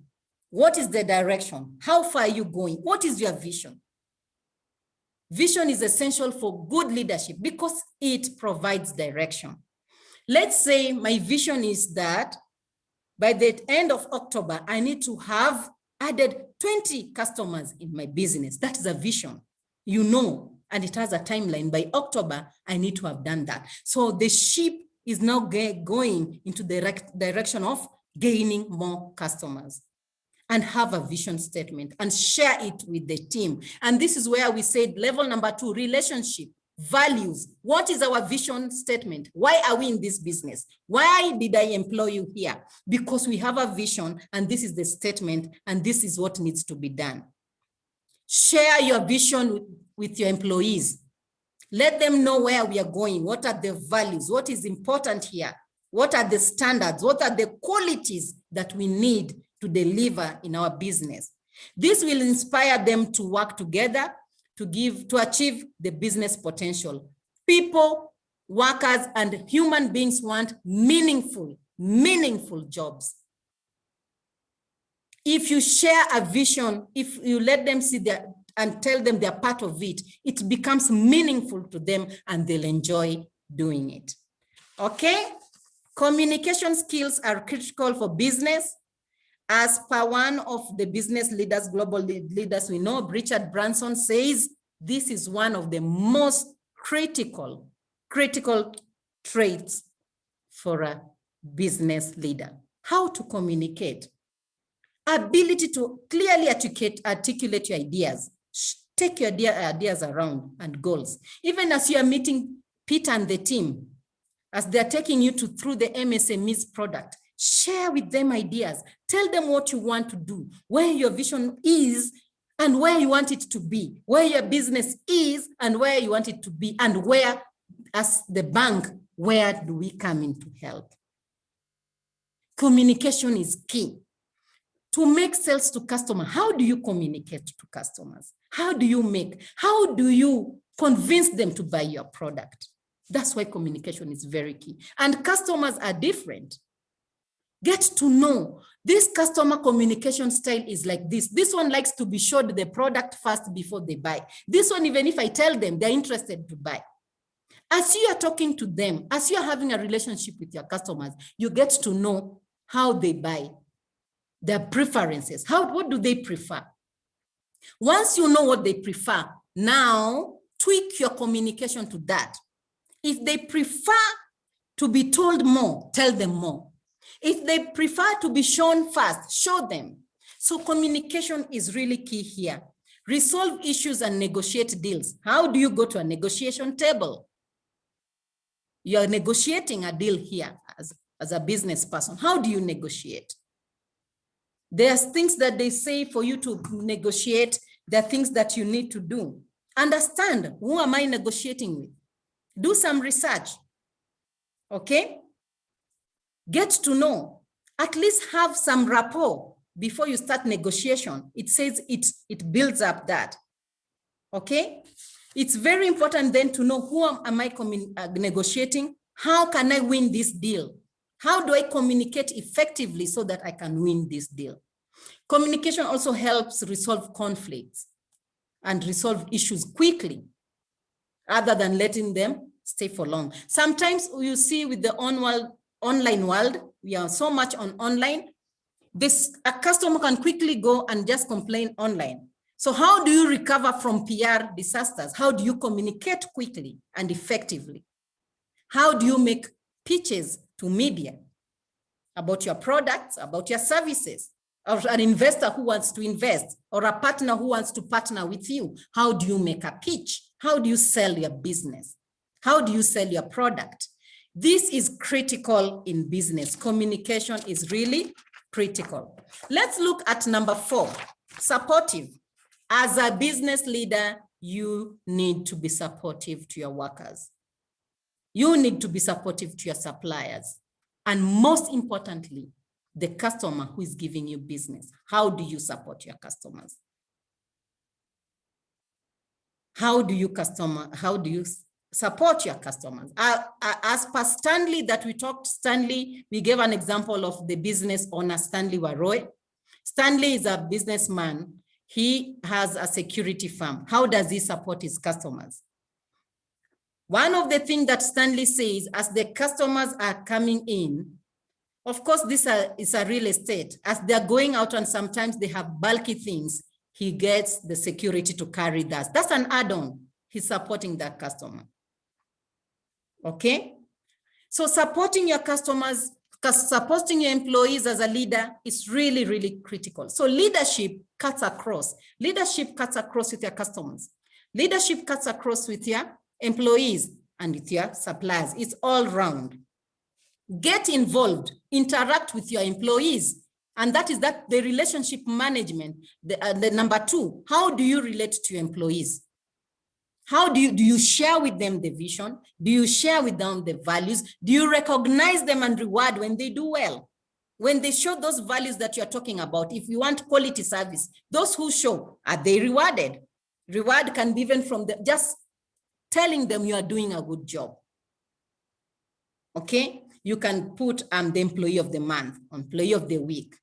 What is the direction? How far are you going? What is your vision? Vision is essential for good leadership because it provides direction. Let's say my vision is that by the end of October, I need to have added 20 customers in my business. That is a vision, you know, and it has a timeline. By October, I need to have done that. So the ship is now going into the direction of gaining more customers, and have a vision statement and share it with the team. And this is where we said level number 2, relationship, values. What is our vision statement? Why are we in this business? Why did I employ you here? Because we have a vision, and this is the statement, and this is what needs to be done. Share your vision with your employees. Let them know where we are going. What are the values? What is important here? What are the standards? What are the qualities that we need to deliver in our business? This will inspire them to work together to achieve the business potential. People, workers, and human beings want meaningful jobs. If you share a vision, if you let them see that and tell them they're part of it, it becomes meaningful to them and they'll enjoy doing it. Okay? Communication skills are critical for business. As per one of the business leaders, global leaders we know, Richard Branson says, this is one of the most critical traits for a business leader. How to communicate. Ability to clearly articulate your ideas. Take your ideas around and goals. Even as you are meeting Peter and the team, as they're taking you through the MSME's product, share with them ideas. Tell them what you want to do, where your vision is and where you want it to be, where your business is and where you want it to be, and where, as the bank, where do we come in to help? Communication is key. To make sales to customers, how do you communicate to customers? How do you convince them to buy your product? That's why communication is very key. And customers are different. Get to know this customer communication style is like this. This one likes to be showed the product first before they buy. This one, even if I tell them, they're interested to buy. As you are talking to them, as you are having a relationship with your customers, you get to know how they buy, their preferences. What do they prefer? Once you know what they prefer, now tweak your communication to that. If they prefer to be told more, tell them more. If they prefer to be shown first, show them. So communication is really key here. Resolve issues and negotiate deals. How do you go to a negotiation table? You're negotiating a deal here as a business person. How do you negotiate? There's things that they say for you to negotiate. There are things that you need to do. Understand, who am I negotiating with? Do some research, okay? Get to know, at least have some rapport before you start negotiation. It says it builds up that, okay? It's very important then to know who am I negotiating? How can I win this deal? How do I communicate effectively so that I can win this deal? Communication also helps resolve conflicts and resolve issues quickly, other than letting them stay for long. Sometimes you see with the online world, we are so much on online, a customer can quickly go and just complain online. So how do you recover from PR disasters? How do you communicate quickly and effectively? How do you make pitches to media about your products, about your services, or an investor who wants to invest, or a partner who wants to partner with you? How do you make a pitch? How do you sell your business? How do you sell your product? This is critical in business. Communication is really critical. Let's look at number 4, supportive. As a business leader, you need to be supportive to your workers. You need to be supportive to your suppliers. And most importantly, the customer who is giving you business. How do you support your customers? How do you support your customers? As per Stanley that we talked, we gave an example of the business owner, Stanley Waroy. Stanley is a businessman. He has a security firm. How does he support his customers? One of the things that Stanley says, as the customers are coming in, of course, this is a real estate. As they're going out and sometimes they have bulky things, he gets the security to carry that. That's an add-on. He's supporting that customer. Okay? So supporting your customers, supporting your employees as a leader is really, really critical. So leadership cuts across. Leadership cuts across with your customers. Leadership cuts across with your employees and with your suppliers. It's all round. Get involved, interact with your employees. And that is the relationship management. The number 2, how do you relate to your employees? How do you share with them the vision? Do you share with them the values? Do you recognize them and reward when they do well? When they show those values that you're talking about, if you want quality service, those who show, are they rewarded? Reward can be even from just telling them you are doing a good job. Okay? You can put the employee of the month, employee of the week.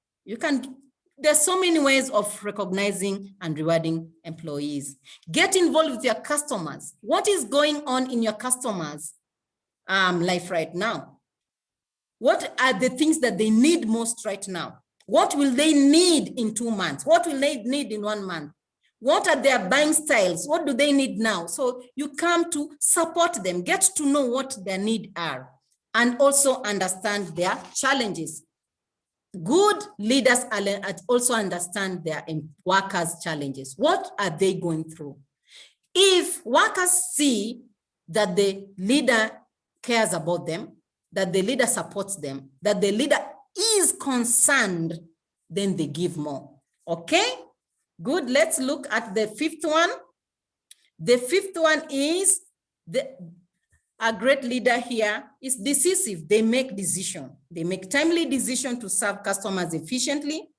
There's so many ways of recognizing and rewarding employees. Get involved with your customers. What is going on in your customers' life right now? What are the things that they need most right now? What will they need in 2 months? What will they need in 1 month? What are their buying styles? What do they need now? So you come to support them, get to know what their needs are, and also understand their challenges. Good leaders also understand their workers' challenges. What are they going through? If workers see that the leader cares about them, that the leader supports them, that the leader is concerned, then they give more. Okay? Good. Let's look at the 5th one. The 5th one is a great leader here is decisive. They make decision. They make timely decision to serve customers efficiently.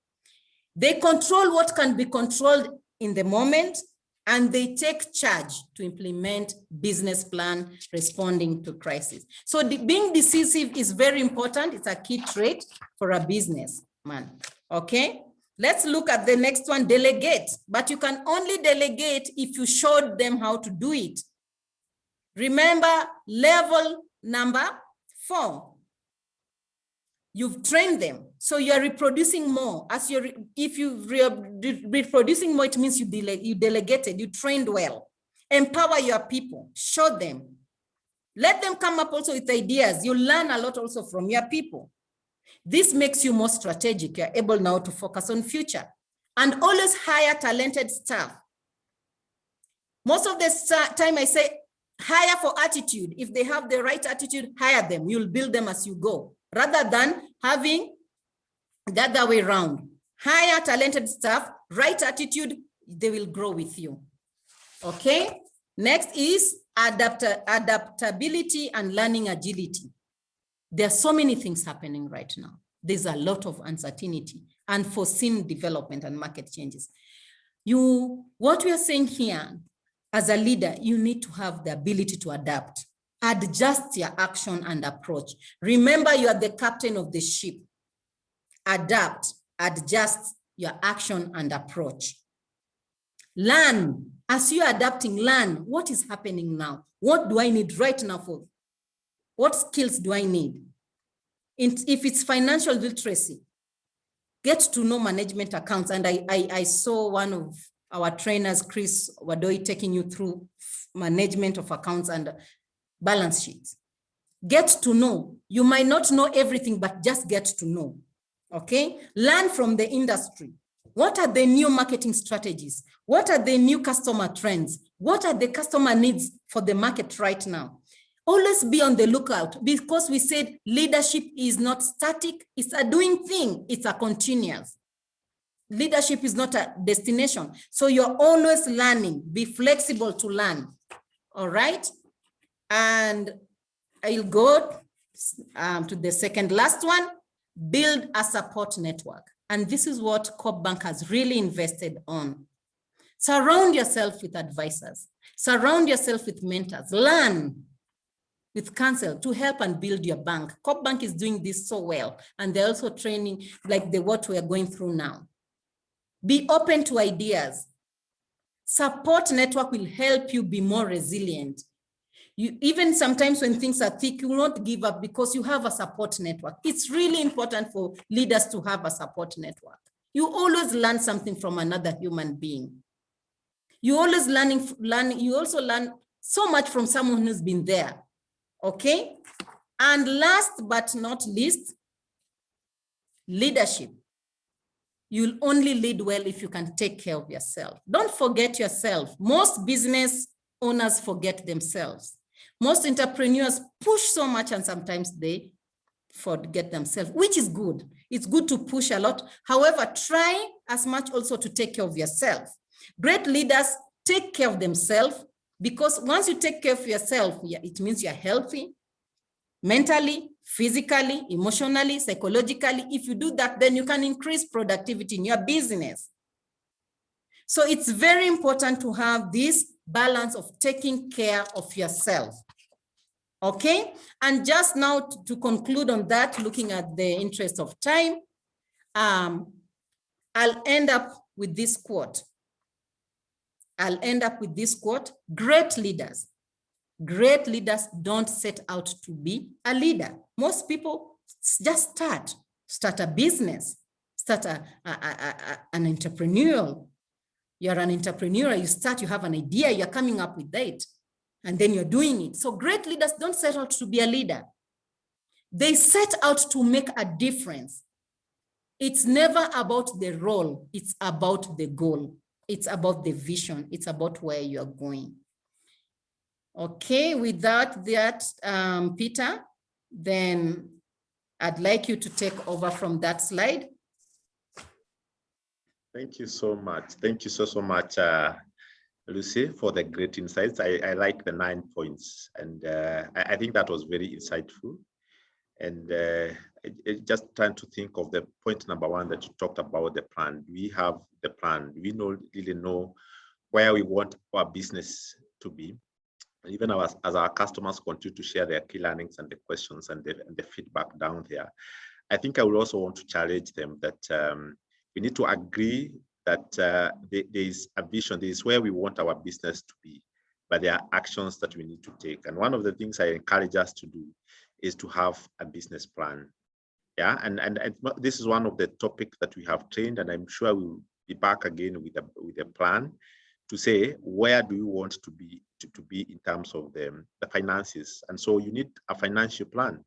They control what can be controlled in the moment, and they take charge to implement business plan responding to crisis. So being decisive is very important. It's a key trait for a businessman. Okay. Let's look at the next one, delegate. But you can only delegate if you showed them how to do it. Remember level number 4. You've trained them, so you're reproducing more. If you're reproducing more, it means you delegated, you trained well. Empower your people, show them. Let them come up also with ideas. You learn a lot also from your people. This makes you more strategic. You're able now to focus on future. And always hire talented staff. Most of the time I say, hire for attitude. If they have the right attitude, hire them. You'll build them as you go, rather than having the other way around. Hire talented staff, right attitude, they will grow with you. Okay. Next is adaptability and learning agility. There are so many things happening right now. There's a lot of uncertainty, unforeseen development and market changes. What we are saying here, as a leader, you need to have the ability to adapt, adjust your action and approach. Remember, you are the captain of the ship. Adapt, adjust your action and approach. Learn. As you are adapting, learn what is happening now. What do I need right now for? What skills do I need? If it's financial literacy, get to know management accounts. And I saw one of our trainers, Chris Wadoi, taking you through management of accounts and balance sheets. Get to know. You might not know everything, but just get to know. Okay? Learn from the industry. What are the new marketing strategies? What are the new customer trends? What are the customer needs for the market right now? Always be on the lookout, because we said leadership is not static, it's a doing thing, it's a continuous. Leadership is not a destination. So you're always learning, be flexible to learn, all right? And I'll go to the second last one, build a support network. And this is what Coop Bank has really invested on. Surround yourself with advisors, surround yourself with mentors, learn with counsel to help and build your bank. Coop Bank is doing this so well, and they're also training like what we are going through now. Be open to ideas. Support network will help you be more resilient. You, even sometimes when things are thick, you will not give up because you have a support network. It's really important for leaders to have a support network. You always learn something from another human being. You always learning, you also learn so much from someone who's been there, okay? And last but not least, leadership. You'll only lead well if you can take care of yourself. Don't forget yourself. Most business owners forget themselves. Most entrepreneurs push so much and sometimes they forget themselves, which is good. It's good to push a lot. However, try as much also to take care of yourself. Great leaders take care of themselves, because once you take care of yourself, it means you're healthy, mentally, physically, emotionally, psychologically. If you do that, then you can increase productivity in your business. So it's very important to have this balance of taking care of yourself. Okay, and just now to conclude on that, looking at the interest of time, I'll end up with this quote. Great leaders don't set out to be a leader. Most people just start a business, start an entrepreneurial. You're an entrepreneur, you have an idea, you're coming up with that, and then you're doing it. So great leaders don't set out to be a leader. They set out to make a difference. It's never about the role, it's about the goal. It's about the vision, it's about where you're going. Okay, without that, Peter, then I'd like you to take over from that slide. Thank you so much. Thank you so much, Lucy, for the great insights. I like the 9 points, and I think that was very insightful. And just trying to think of the point number 1 that you talked about, the plan. We have the plan. We really know where we want our business to be. Even as our customers continue to share their key learnings and the questions and the feedback down there, I think I would also want to challenge them that we need to agree that there is a vision, there is where we want our business to be, but there are actions that we need to take. And one of the things I encourage us to do is to have a business plan. Yeah, and this is one of the topics that we have trained, and I'm sure we'll be back again with a plan to say, where do you want to be in terms of the finances? And so you need a financial plan.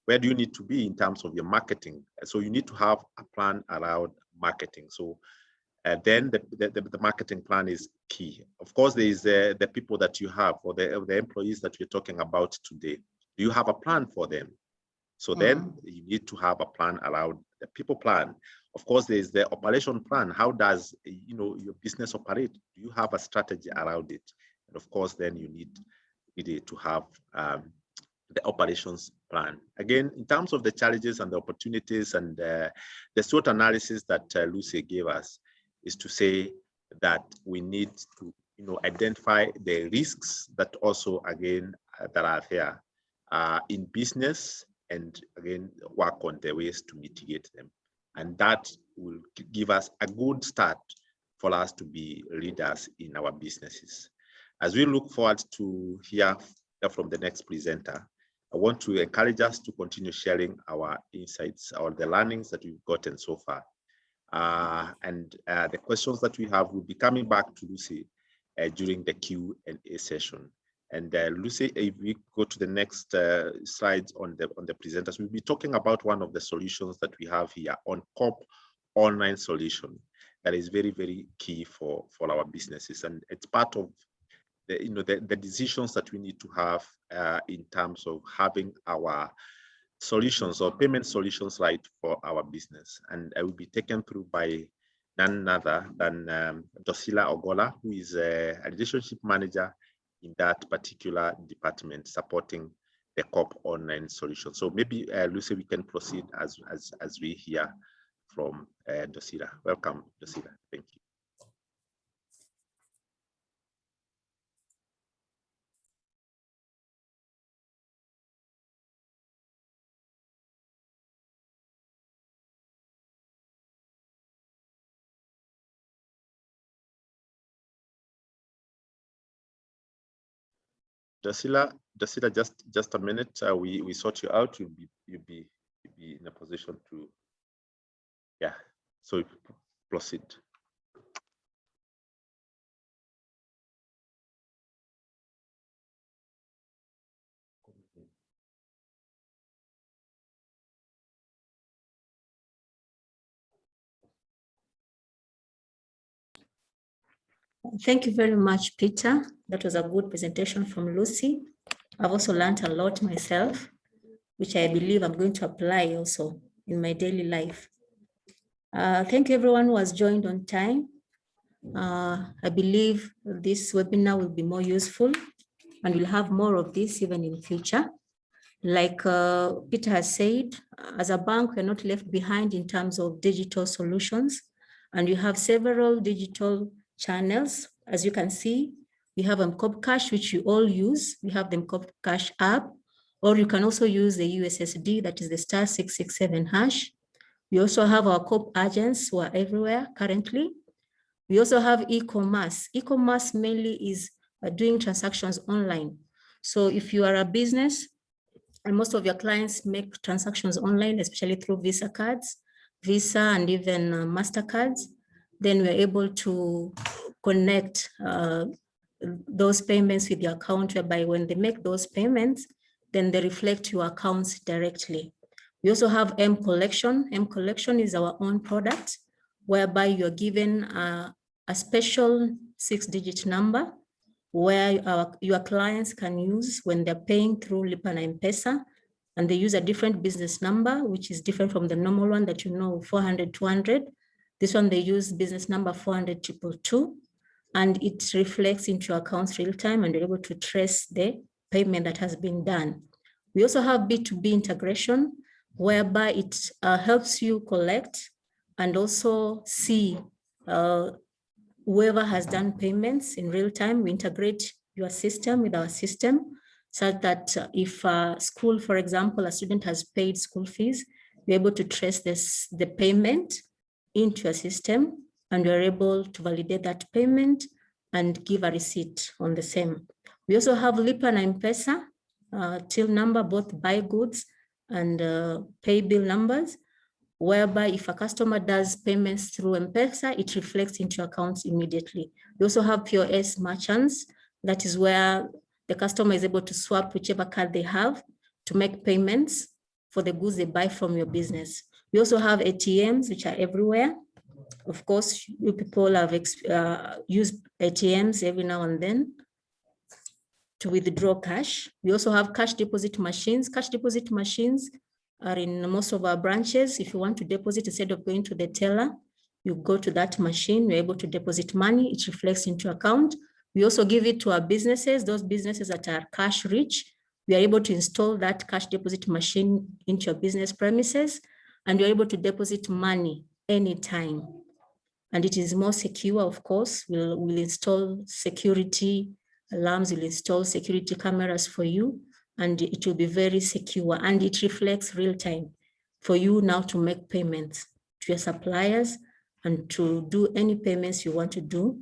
Where do you need to be in terms of your marketing? So you need to have a plan around marketing. So then the marketing plan is key. Of course, there is the people that you have, or the employees that we're talking about today. Do you have a plan for them? So then you need to have a plan around the people plan. Of course, there is the operation plan. How does your business operate? Do you have a strategy around it? And of course, then you need to have the operations plan. Again, in terms of the challenges and the opportunities and the SWOT analysis that Lucy gave us, is to say that we need to identify the risks that also, again, that are there in business, and again, work on the ways to mitigate them. And that will give us a good start for us to be leaders in our businesses. As we look forward to hear from the next presenter, I want to encourage us to continue sharing our insights or the learnings that we've gotten so far. And the questions that we have will be coming back to Lucy during the Q&A session. And Lucy, if we go to the next slides on the presenters, we'll be talking about one of the solutions that we have here on Coop online solution that is very, very key for our businesses. And it's part of the decisions that we need to have in terms of having our solutions or payment solutions right for our business. And I will be taken through by none other than Dosila Ogola, who is a relationship manager in that particular department supporting the COP online solution. So maybe Lucy, we can proceed as we hear from Dosila. Welcome, Dosila. Thank you. Dosila, just a minute. We sort you out. You'll be in a position to, yeah. So proceed. Thank you very much, Peter. That was a good presentation from Lucy. I've also learned a lot myself, which I believe I'm going to apply also in my daily life. Thank you everyone who has joined on time. I believe this webinar will be more useful and we'll have more of this even in future. Like Peter has said, as a bank, we're not left behind in terms of digital solutions. And you have several digital channels. As you can see, we have COP Cash, which you all use. We have the COP Cash app, or you can also use the USSD, that is the *667#. We also have our COP agents who are everywhere currently. We also have e-commerce. E-commerce mainly is doing transactions online. So if you are a business, and most of your clients make transactions online, especially through Visa cards, Visa and even MasterCards, then we're able to connect those payments with your account, whereby when they make those payments, then they reflect your accounts directly. We also have M Collection. M Collection is our own product, whereby you're given a special 6-digit number where your clients can use when they're paying through Lipa na M-Pesa, and they use a different business number, which is different from the normal one that you know, 400-200. This one, they use business number 400-222, and it reflects into your accounts real time, and you're able to trace the payment that has been done. We also have B2b Integration, whereby it helps you collect and also see whoever has done payments in real time. We integrate your system with our system so that if school, for example, a student has paid school fees, we're able to trace the payment into a system, and we're able to validate that payment and give a receipt on the same. We also have Lipa na M-Pesa till number, both buy goods and pay bill numbers, whereby if a customer does payments through M-Pesa, it reflects into accounts immediately. We also have POS merchants. That is where the customer is able to swap whichever card they have to make payments for the goods they buy from your business. We also have ATMs, which are everywhere. Of course, you people have used ATMs every now and then to withdraw cash. We also have cash deposit machines. Cash deposit machines are in most of our branches. If you want to deposit, instead of going to the teller, you go to that machine, you're able to deposit money, it reflects into account. We also give it to our businesses, those businesses that are cash rich. We are able to install that cash deposit machine into your business premises, and you're able to deposit money anytime. And it is more secure, of course. We'll install security alarms, we'll install security cameras for you, and it will be very secure, and it reflects real time for you now to make payments to your suppliers and to do any payments you want to do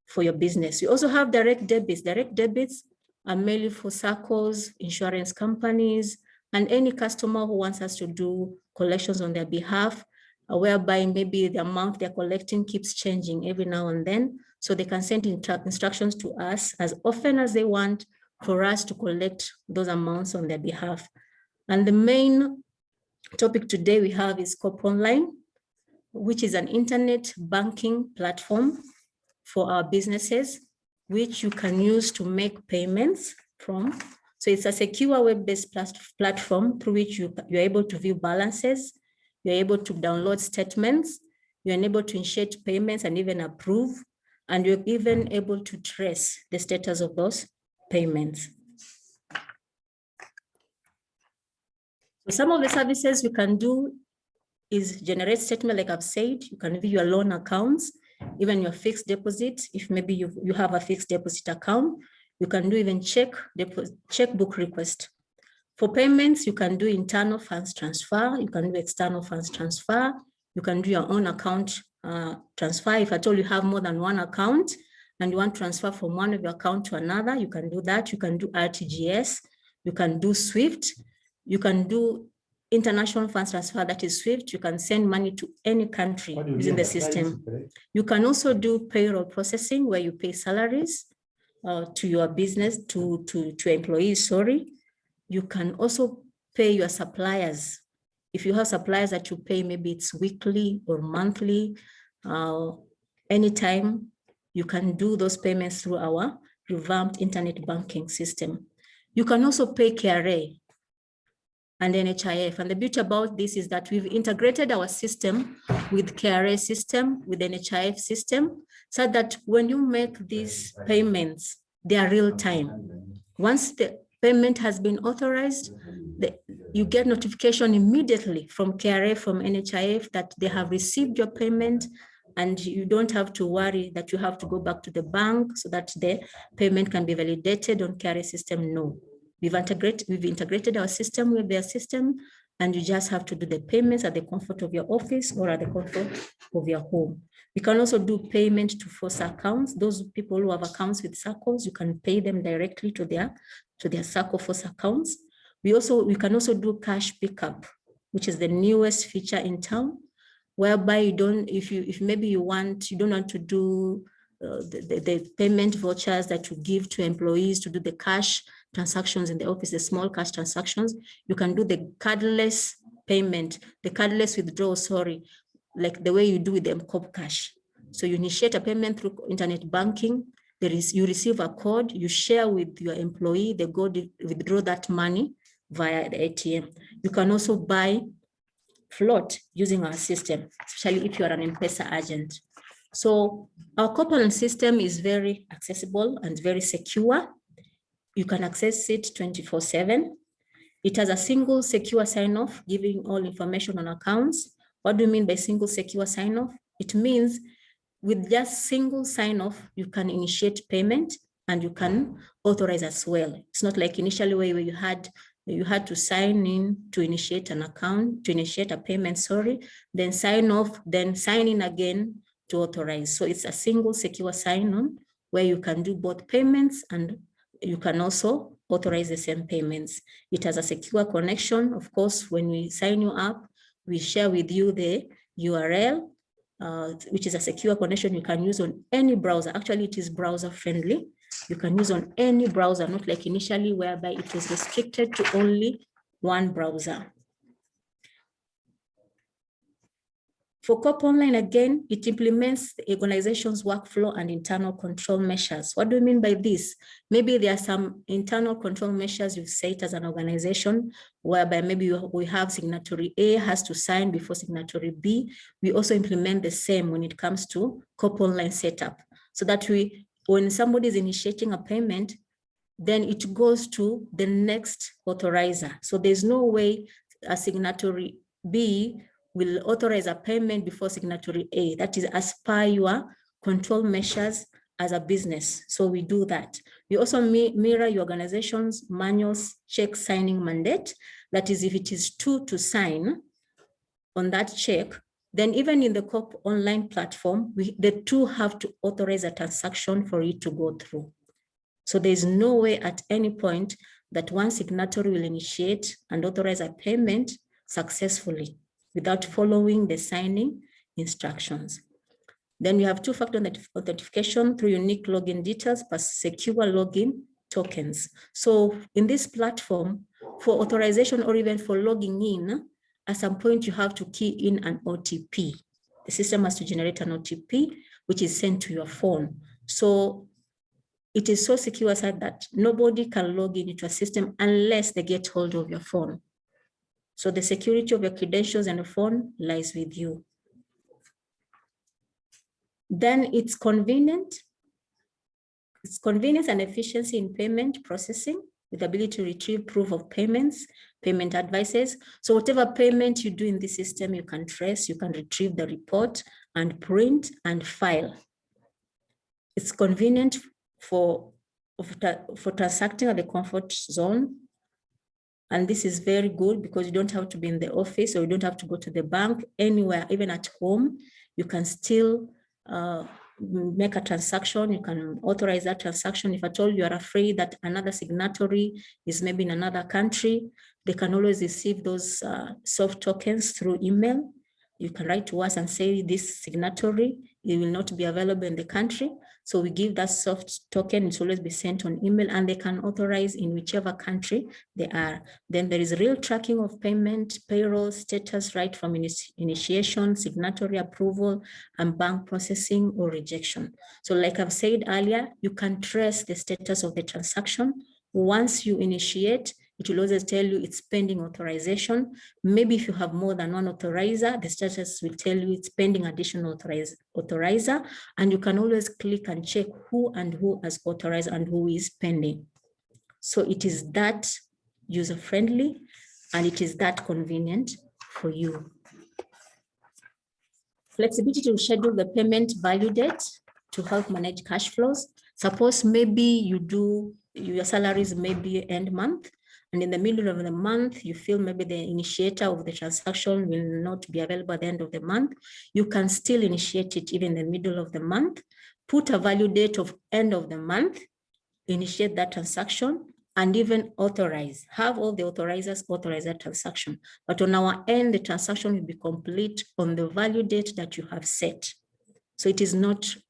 for your business. You also have direct debits. Direct debits are mainly for SACCOs, insurance companies, and any customer who wants us to do collections on their behalf, whereby maybe the amount they're collecting keeps changing every now and then. So they can send instructions to us as often as they want for us to collect those amounts on their behalf. And the main topic today we have is COP Online, which is an internet banking platform for our businesses. which you can use to make payments from. So it's a secure web-based platform through which you're able to view balances, you're able to download statements, you're able to initiate payments and even approve, and you're even able to trace the status of those payments. So some of the services you can do is generate statement, like I've said. You can view your loan accounts, even your fixed deposit. If maybe you have a fixed deposit account, you can do even checkbook request. For payments, you can do internal funds transfer, you can do external funds transfer, you can do your own account transfer. If at all you have more than one account and you want to transfer from one of your account to another, you can do that. You can do RTGS, you can do SWIFT, you can do international funds transfer, that is SWIFT. You can send money to any country using the system. You can also do payroll processing, where you pay salaries to your business, to employees, sorry. You can also pay your suppliers. If you have suppliers that you pay, maybe it's weekly or monthly, anytime, you can do those payments through our revamped internet banking system. You can also pay KRA and NHIF. And the beauty about this is that we've integrated our system with KRA system, with NHIF system, so that when you make these payments, they are real time. Once the payment has been authorized, you get notification immediately from KRA, from NHIF, that they have received your payment, and you don't have to worry that you have to go back to the bank so that the payment can be validated on KRA system. No. We've integrated our system with their system, and you just have to do the payments at the comfort of your office or at the comfort of your home. You can also do payment to force accounts. Those people who have accounts with SACCOs, you can pay them directly to their SACCO force accounts. We can also do cash pickup, which is the newest feature in town, whereby you don't, if maybe you don't want to do the payment vouchers that you give to employees to do the cash transactions in the office, the small cash transactions, you can do the cardless payment, the cardless withdrawal, sorry, like the way you do with the MCOP cash. So you initiate a payment through internet banking, you receive a code, you share with your employee, they go withdraw that money via the ATM. You can also buy float using our system, especially if you are an M-Pesa agent. So our Cooperative system is very accessible and very secure. You can access it 24/7. It has a single secure sign-off, giving all information on accounts. What do you mean by single secure sign-off? It means with just single sign-off, you can initiate payment and you can authorize as well. It's not like initially where you had to sign in to initiate an account, to initiate a payment, sorry, then sign off, then sign in again to authorize. So it's a single secure sign-on where you can do both payments and you can also authorize the same payments. It has a secure connection. Of course, when we sign you up, we share with you the URL, which is a secure connection you can use on any browser. Actually, it is browser friendly. You can use on any browser, not like initially whereby it was restricted to only one browser. For COP Online, again, it implements the organization's workflow and internal control measures. What do you mean by this? Maybe there are some internal control measures you've set as an organization, whereby maybe we have signatory A has to sign before signatory B. We also implement the same when it comes to COP Online setup, so that when somebody is initiating a payment, then it goes to the next authorizer. So there's no way a signatory B will authorize a payment before signatory A. That is as per your control measures as a business. So we do that. We also mirror your organization's manuals check signing mandate. That is, if it is two to sign on that check, then even in the COP Online platform, the two have to authorize a transaction for it to go through. So there's no way at any point that one signatory will initiate and authorize a payment successfully without following the signing instructions. Then we have two-factor authentication through unique login details plus secure login tokens. So in this platform, for authorization or even for logging in, at some point you have to key in an OTP. The system has to generate an OTP, which is sent to your phone. So it is so secure such that nobody can log into a system unless they get hold of your phone. So the security of your credentials and the phone lies with you. Then it's convenient. It's convenience and efficiency in payment processing with the ability to retrieve proof of payments, payment advices. So whatever payment you do in the system, you can trace, you can retrieve the report and print and file. It's convenient for transacting at the comfort zone. And this is very good because you don't have to be in the office or you don't have to go to the bank. Anywhere, even at home, you can still make a transaction. You can authorize that transaction. If at all you are afraid that another signatory is maybe in another country, they can always receive those soft tokens through email. You can write to us and say this signatory, it will not be available in the country. So we give that soft token, it's always be sent on email, and they can authorize in whichever country they are. Then there is real tracking of payment, payroll status, right from initiation, signatory approval, and bank processing or rejection. So like I've said earlier, you can trace the status of the transaction. Once you initiate, it will always tell you it's pending authorization. Maybe if you have more than one authorizer, the status will tell you it's pending additional authorizer, and you can always click and check who has authorized and who is pending. So it is that user-friendly and it is that convenient for you. Flexibility to schedule the payment value date to help manage cash flows. Suppose maybe your salaries maybe end month, and in the middle of the month, you feel maybe the initiator of the transaction will not be available at the end of the month. You can still initiate it even in the middle of the month, put a value date of end of the month, initiate that transaction, and even have all the authorizers authorize that transaction. But on our end, the transaction will be complete on the value date that you have set. So it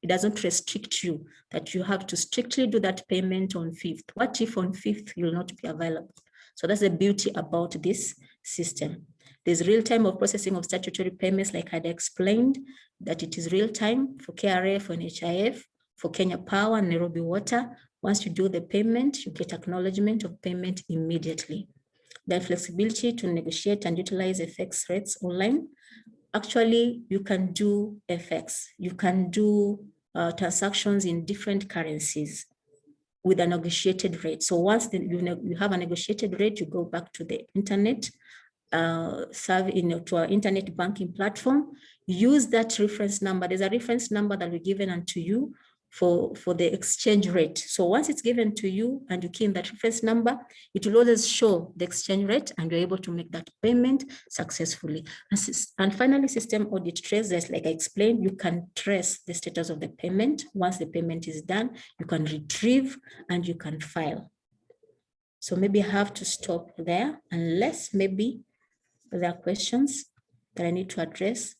doesn't restrict you that you have to strictly do that payment on 5th. What if on 5th you'll not be available? So that's the beauty about this system. There's real time of processing of statutory payments, like I explained, that it is real time for KRA, for NHIF, for Kenya Power and Nairobi Water. Once you do the payment, you get acknowledgement of payment immediately. Then flexibility to negotiate and utilize FX rates online. Actually, you can do FX. You can do transactions in different currencies with a negotiated rate. So once you have a negotiated rate, you go back to the internet, to our internet banking platform, use that reference number. There's a reference number that will be given unto you for the exchange rate. So once it's given to you and you key in that reference number, it will always show the exchange rate and you're able to make that payment successfully. And finally, system audit trace, like I explained, you can trace the status of the payment. Once the payment is done, you can retrieve and you can file. So maybe I have to stop there unless maybe there are questions that I need to address.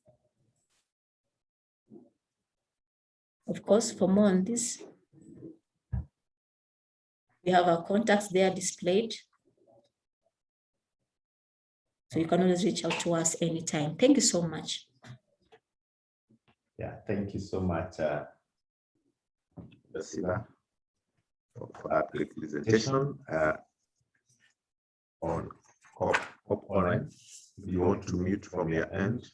Of course, for more on this, we have our contacts there displayed. So you can always reach out to us anytime. Thank you so much. Yeah, thank you so much, Decisive, for that great presentation on Cooperative. Do you want to mute from your end?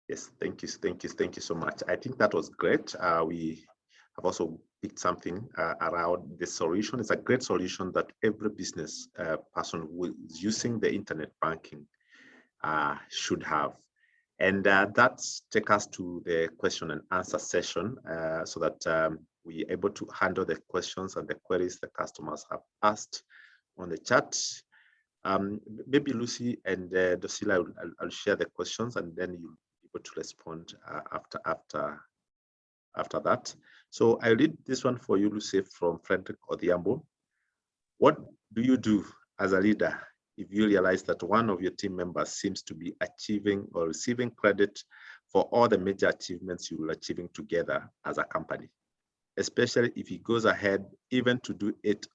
Yes, thank you so much. I think that was great. We have also picked something around the solution. It's a great solution that every business person who is using the internet banking should have. And that's take us to the question and answer session so that we're able to handle the questions and the queries the customers have asked on the chat. Maybe Lucy and Docila, I'll share the questions and then you'll be able to respond after that. So I read this one for you, Lucy, from Frederick Odhiambo. What do you do as a leader if you realize that one of your team members seems to be achieving or receiving credit for all the major achievements you will achieving together as a company, especially if he goes ahead even to do it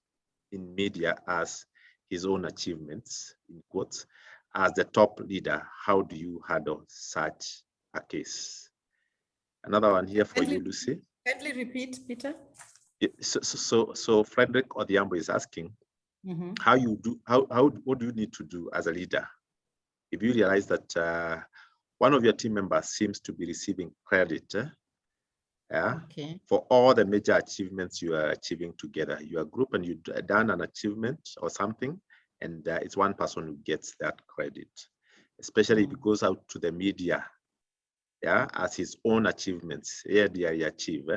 in media as his own achievements, in quotes, as the top leader? How do you handle such a case? Another one here for you, Lucy. Kindly repeat, Peter. So Frederick Odhiambo is asking, what do you need to do as a leader if you realize that one of your team members seems to be receiving credit for all the major achievements you are achieving together? You are a group and you've done an achievement or something, and it's one person who gets that credit, especially if it goes out to the media, as his own achievements. They achieve.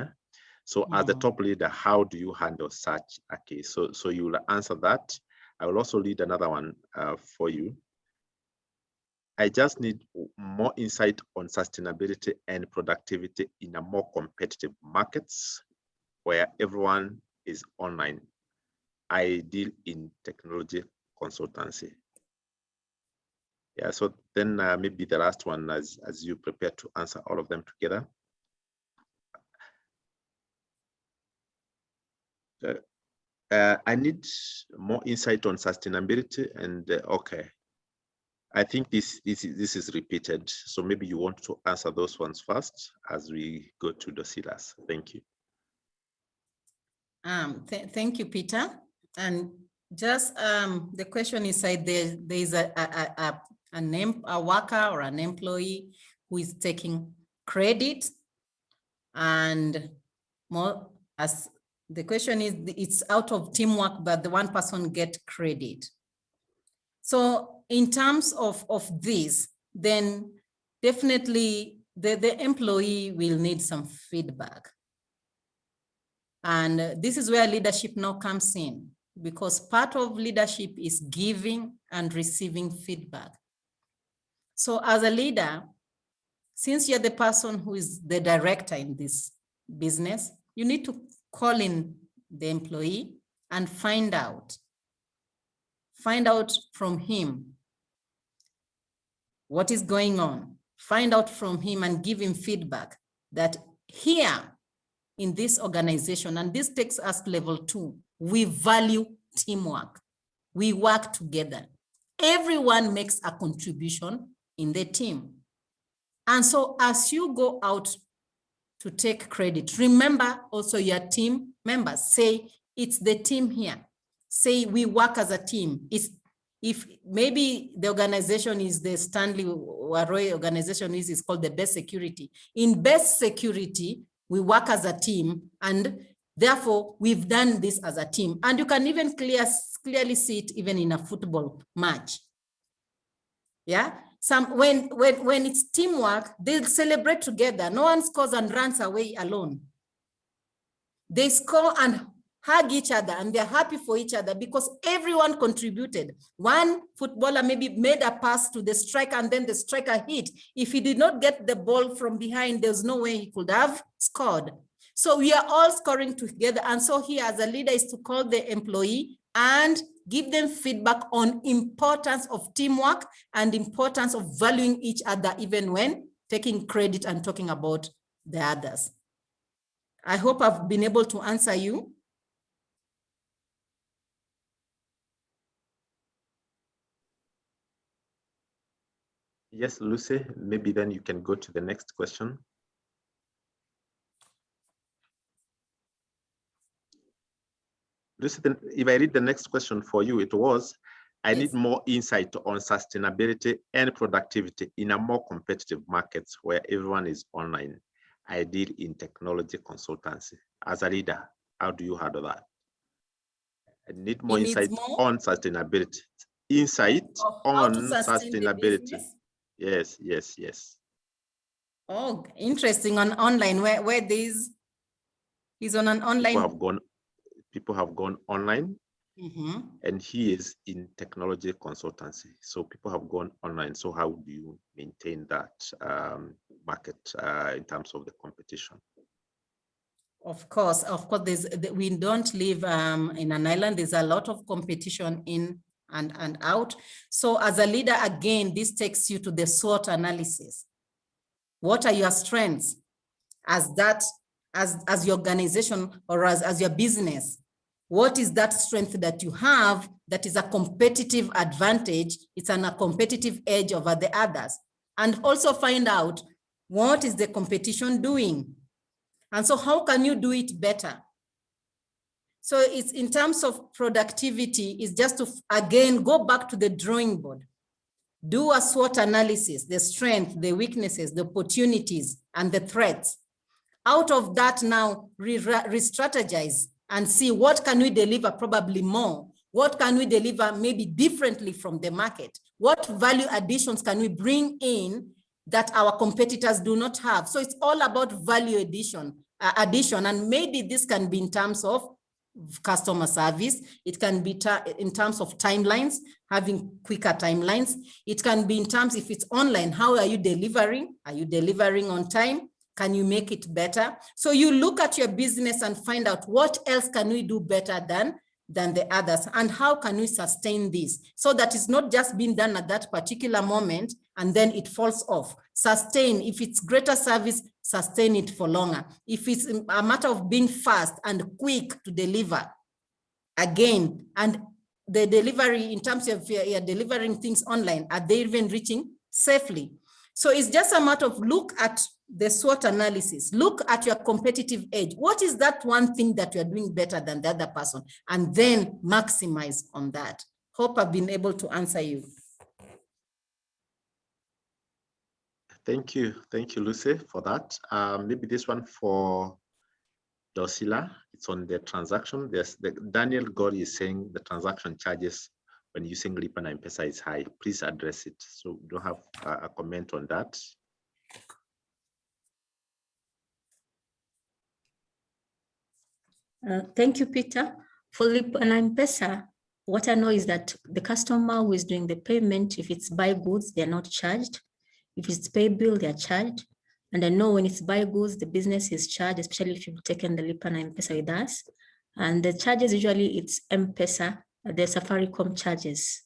So as the top leader, how do you handle such a case? So you will answer that. I will also lead another one for you. I just need more insight on sustainability and productivity in a more competitive markets where everyone is online. I deal in technology consultancy. Yeah, so then maybe the last one as you prepare to answer all of them together. I need more insight on sustainability and okay. I think this is repeated, so maybe you want to answer those ones first as we go to the syllabus. Thank you. Thank you, Peter. And just the question is, there is a worker or an employee who is taking credit, and more as the question is, it's out of teamwork, but the one person get credit. So in terms of this, then definitely the employee will need some feedback. And this is where leadership now comes in, because part of leadership is giving and receiving feedback. So as a leader, since you're the person who is the director in this business, you need to call in the employee and find out from him what is going on, find out from him and give him feedback that here in this organization, and this takes us to level 2, we value teamwork. We work together. Everyone makes a contribution in the team. And so as you go out to take credit, remember also your team members. Say, it's the team here. Say, we work as a team. If maybe the organization is the Stanley Warroy organization is called the best security. In best security, we work as a team, and therefore we've done this as a team. And you can even clearly see it even in a football match. Yeah, when it's teamwork, they'll celebrate together. No one scores and runs away alone. They score and hug each other, and they're happy for each other because everyone contributed. One footballer maybe made a pass to the striker, and then the striker hit. If he did not get the ball from behind, there's no way he could have scored. So we are all scoring together. And so here as a leader is to call the employee and give them feedback on importance of teamwork and importance of valuing each other, even when taking credit and talking about the others. I hope I've been able to answer you. Yes, Lucy, maybe then you can go to the next question. Lucy, then if I read the next question for you, it was, I need more insight on sustainability and productivity in a more competitive markets where everyone is online. I deal in technology consultancy. As a leader, how do you handle that? I need more insight on sustainability. Insight on sustainability. Yes. Oh, interesting. On online, where this is on an online. People have gone online, and he is in technology consultancy. So people have gone online. So how do you maintain that market in terms of the competition? Of course, we don't live in an island. There's a lot of competition in and out. So as a leader, again, this takes you to the SWOT analysis. What are your strengths as your organization or as your business? What is that strength that you have that is a competitive advantage? It's a competitive edge over the others. And also find out what is the competition doing? And so how can you do it better? So it's in terms of productivity, it's just to, again, go back to the drawing board. Do a SWOT analysis, the strengths, the weaknesses, the opportunities, and the threats. Out of that now, re-strategize and see what can we deliver probably more? What can we deliver maybe differently from the market? What value additions can we bring in that our competitors do not have? So it's all about value addition, and maybe this can be in terms of customer service. It can be in terms of timelines, having quicker timelines. It can be in terms, if it's online, how are you delivering? Are you delivering on time? Can you make it better? So you look at your business and find out what else can we do better than the others, and how can we sustain this so that it's not just being done at that particular moment and then it falls off. Sustain, if it's greater service, sustain it for longer. If it's a matter of being fast and quick to deliver, again, and the delivery in terms of you're delivering things online, are they even reaching safely? So it's just a matter of look at the SWOT analysis, look at your competitive edge. What is that one thing that you're doing better than the other person? And then maximize on that. Hope I've been able to answer you. Thank you, Lucy, for that. Maybe this one for Dosila. It's on the transaction. Daniel Gori is saying the transaction charges when using Lipa na M-Pesa is high. Please address it. So we don't have a comment on that. Thank you, Peter. For Lipa na M-Pesa, what I know is that the customer who is doing the payment, if it's buy goods, they're not charged. If it's pay bill, they're charged. And I know when it's buy goods, the business is charged, especially if you've taken the Lipa na M-Pesa with us. And the charges, usually it's M-Pesa, the Safaricom charges.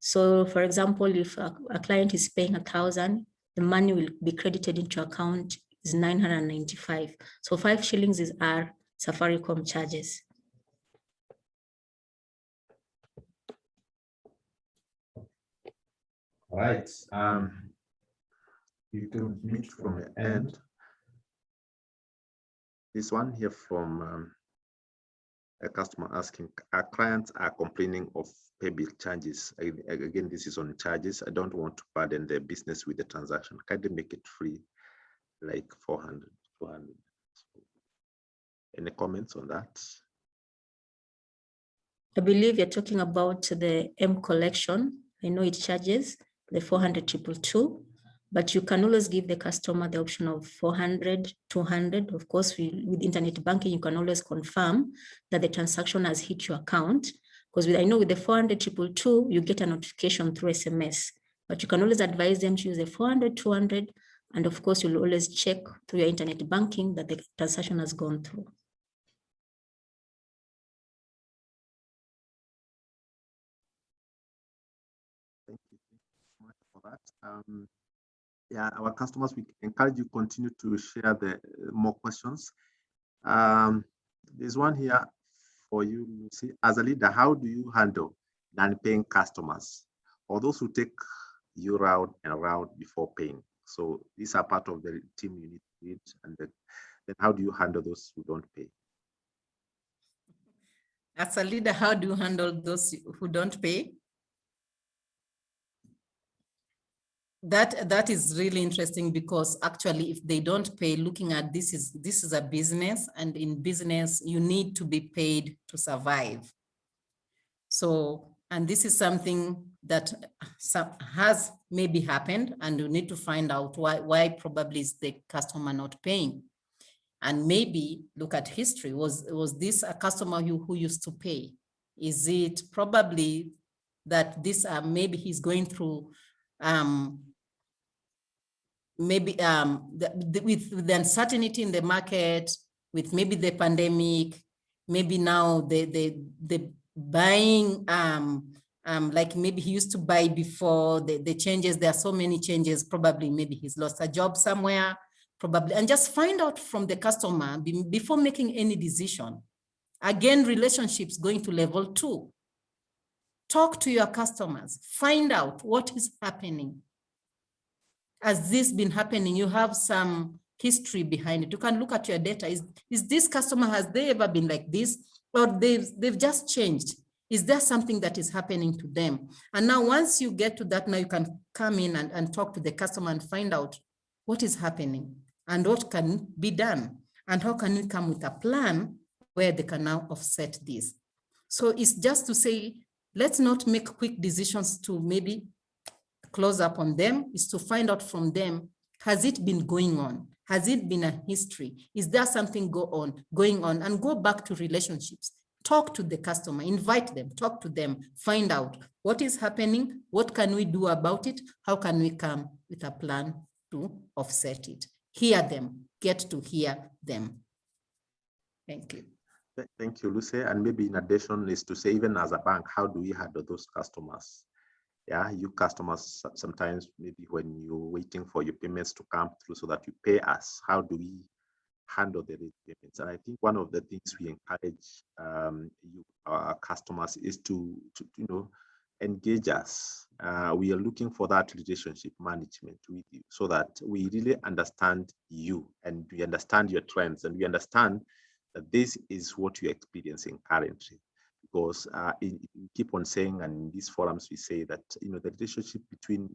So for example, if a client is paying 1,000, the money will be credited into account is 995. So 5 shillings is our Safaricom charges. All right. You can meet from the end. This one here from a customer asking, our clients are complaining of pay bill charges. Again, this is on charges. I don't want to burden the business with the transaction. Can they make it free, like 400, 200? Any comments on that? I believe you're talking about the M collection. I know it charges the 400 222, but you can always give the customer the option of 400, 200. Of course, with internet banking, you can always confirm that the transaction has hit your account. Because I know with the 400 222, you get a notification through SMS, but you can always advise them to use the 400, 200. And of course, you'll always check through your internet banking that the transaction has gone through. Thank you so much for that. Yeah, our customers, we encourage you to continue to share the more questions. There's one here for you, Lucy. As a leader, how do you handle non-paying customers or those who take you round and round before paying? So these are part of the team you need to lead, and then how do you handle those who don't pay? As a leader, how do you handle those who don't pay? That is really interesting, because actually if they don't pay, looking at this is a business, and in business you need to be paid to survive. So, and this is something that has maybe happened, and you need to find out why probably is the customer not paying. And maybe look at history. Was this a customer who used to pay? Is it probably that this maybe he's going through maybe with the uncertainty in the market, with maybe the pandemic, maybe now the buying, like maybe he used to buy before the changes, there are so many changes, probably maybe he's lost a job somewhere, probably, and just find out from the customer before making any decision. Again, relationships going to level 2. Talk to your customers, find out what is happening. Has this been happening? You have some history behind it. You can look at your data. Is this customer, has they ever been like this? Or they've just changed? Is there something that is happening to them? And now once you get to that, now you can come in and talk to the customer and find out what is happening and what can be done. And how can you come with a plan where they can now offset this? So it's just to say, let's not make quick decisions to maybe close up on them. Is to find out from them, has it been going on? Has it been a history? Is there something going on? And go back to relationships. Talk to the customer, invite them, talk to them, find out what is happening, what can we do about it, how can we come with a plan to offset it. Hear them, get to hear them. Thank you. Thank you, Lucy. And maybe in addition is to say, even as a bank, how do we handle those customers? Yeah, you customers, sometimes maybe when you're waiting for your payments to come through so that you pay us, how do we handle the late payments? And I think one of the things we encourage our customers is to engage us. We are looking for that relationship management with you so that we really understand you and we understand your trends and we understand that this is what you're experiencing currently. Because we keep on saying, and in these forums we say that the relationship between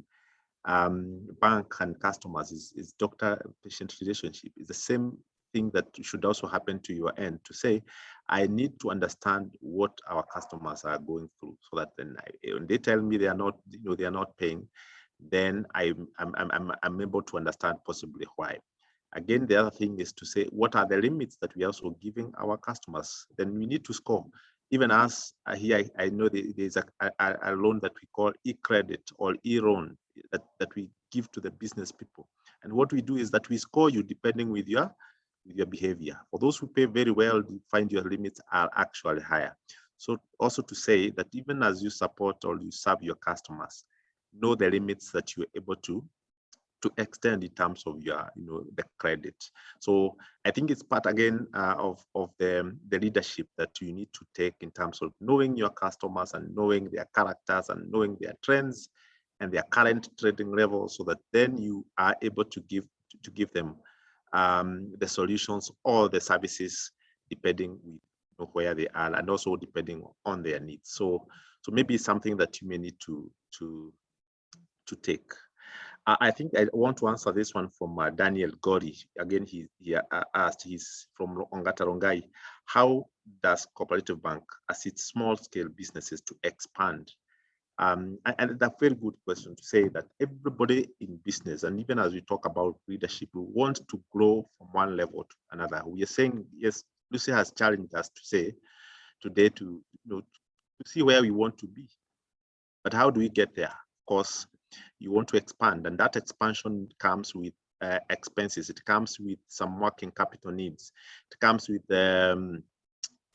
bank and customers is doctor-patient relationship. Is the same thing that should also happen to your end, to say, I need to understand what our customers are going through, so that then when they tell me they are not, they are not paying, then I'm able to understand possibly why. Again, the other thing is to say, what are the limits that we are also giving our customers? Then we need to score. Even as here, I know there's a loan that we call e-credit or e-loan that we give to the business people. And what we do is that we score you depending with your behavior. For those who pay very well, you find your limits are actually higher. So also to say that even as you support or you serve your customers, know the limits that you're able to extend in terms of your, the credit. So I think it's part again of the leadership that you need to take in terms of knowing your customers and knowing their characters and knowing their trends and their current trading levels, so that then you are able to give them the solutions or the services depending with where they are and also depending on their needs. So maybe something that you may need to take. I think I want to answer this one from Daniel Gori. Again, he asked, he's from Ongata Rongai, how does Cooperative Bank assist small-scale businesses to expand? And that's a very good question, to say that everybody in business, and even as we talk about leadership, we want to grow from one level to another. We are saying, yes, Lucy has challenged us to say today to see where we want to be. But how do we get there? Of course, you want to expand, and that expansion comes with expenses. It comes with some working capital needs. It comes with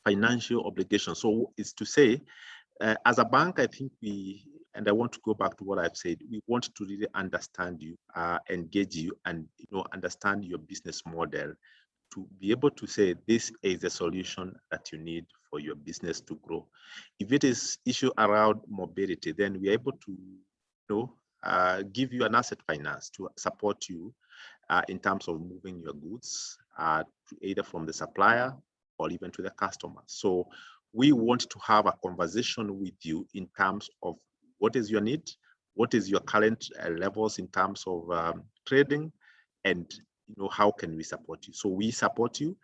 financial obligations. So it's to say, as a bank, I think and I want to go back to what I've said, we want to really understand you, engage you, and understand your business model to be able to say this is the solution that you need for your business to grow. If it is issue around mobility, then we're able to give you an asset finance to support you in terms of moving your goods either from the supplier or even to the customer. So we want to have a conversation with you in terms of what is your need, what is your current levels in terms of trading, and how can we support you. So we support you.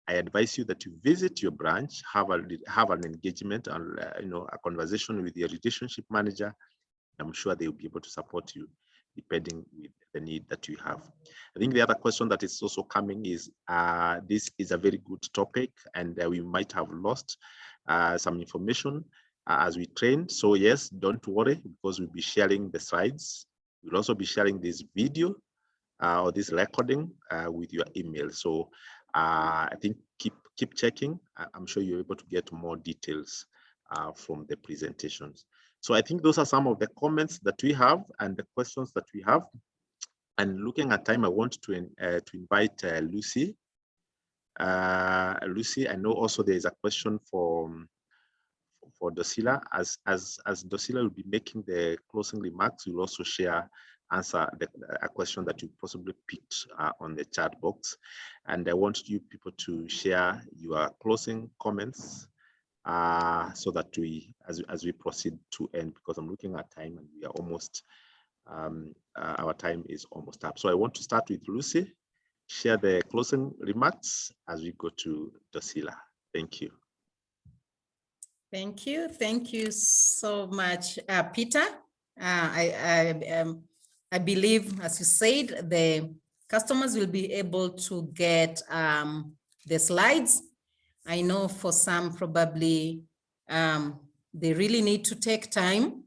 I advise you that you visit your branch, have an engagement and a conversation with your relationship manager. I'm sure they will be able to support you depending with the need that you have. I think the other question that is also coming is, this is a very good topic, and we might have lost some information as we train. So yes, don't worry, because we'll be sharing the slides. We'll also be sharing this video or this recording with your email. So I think keep checking. I'm sure you're able to get more details from the presentations. So I think those are some of the comments that we have and the questions that we have. And looking at time, I want to invite Lucy. Lucy, I know also there is a question for Docila. As Docila will be making the closing remarks, we'll also share answer a question that you possibly picked on the chat box. And I want you people to share your closing comments so that we, as we proceed to end, because I'm looking at time and we are almost, our time is almost up. So I want to start with Lucy, share the closing remarks as we go to Dosila. Thank you. Thank you. Thank you so much, Peter. I believe, as you said, the customers will be able to get the slides. I know for some probably they really need to take time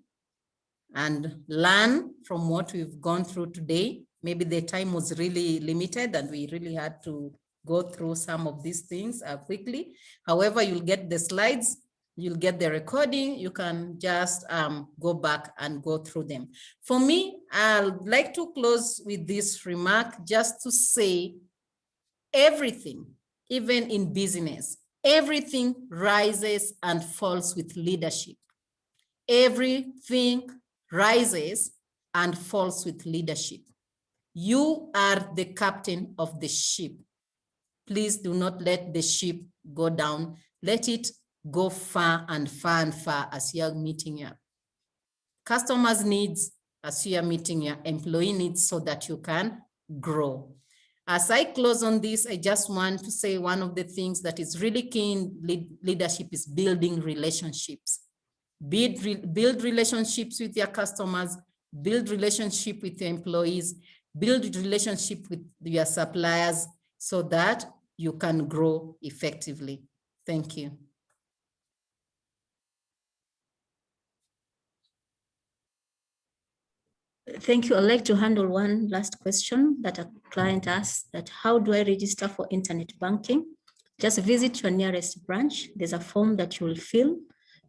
and learn from what we've gone through today. Maybe the time was really limited and we really had to go through some of these things quickly. However, you'll get the slides, you'll get the recording, you can just go back and go through them. For me, I'd like to close with this remark just to say everything, even in business, everything rises and falls with leadership. Everything rises and falls with leadership. You are the captain of the ship. Please do not let the ship go down. Let it go far and far and far as you are meeting your customers' needs, as you are meeting your employee needs, so that you can grow. As I close on this, I just want to say one of the things that is really key in leadership is building relationships. Build relationships with your customers, build relationship with your employees, build relationship with your suppliers so that you can grow effectively. Thank you. Thank you. I'd like to handle one last question that a client asked, that how do I register for internet banking? Just visit your nearest branch. There's a form that you will fill.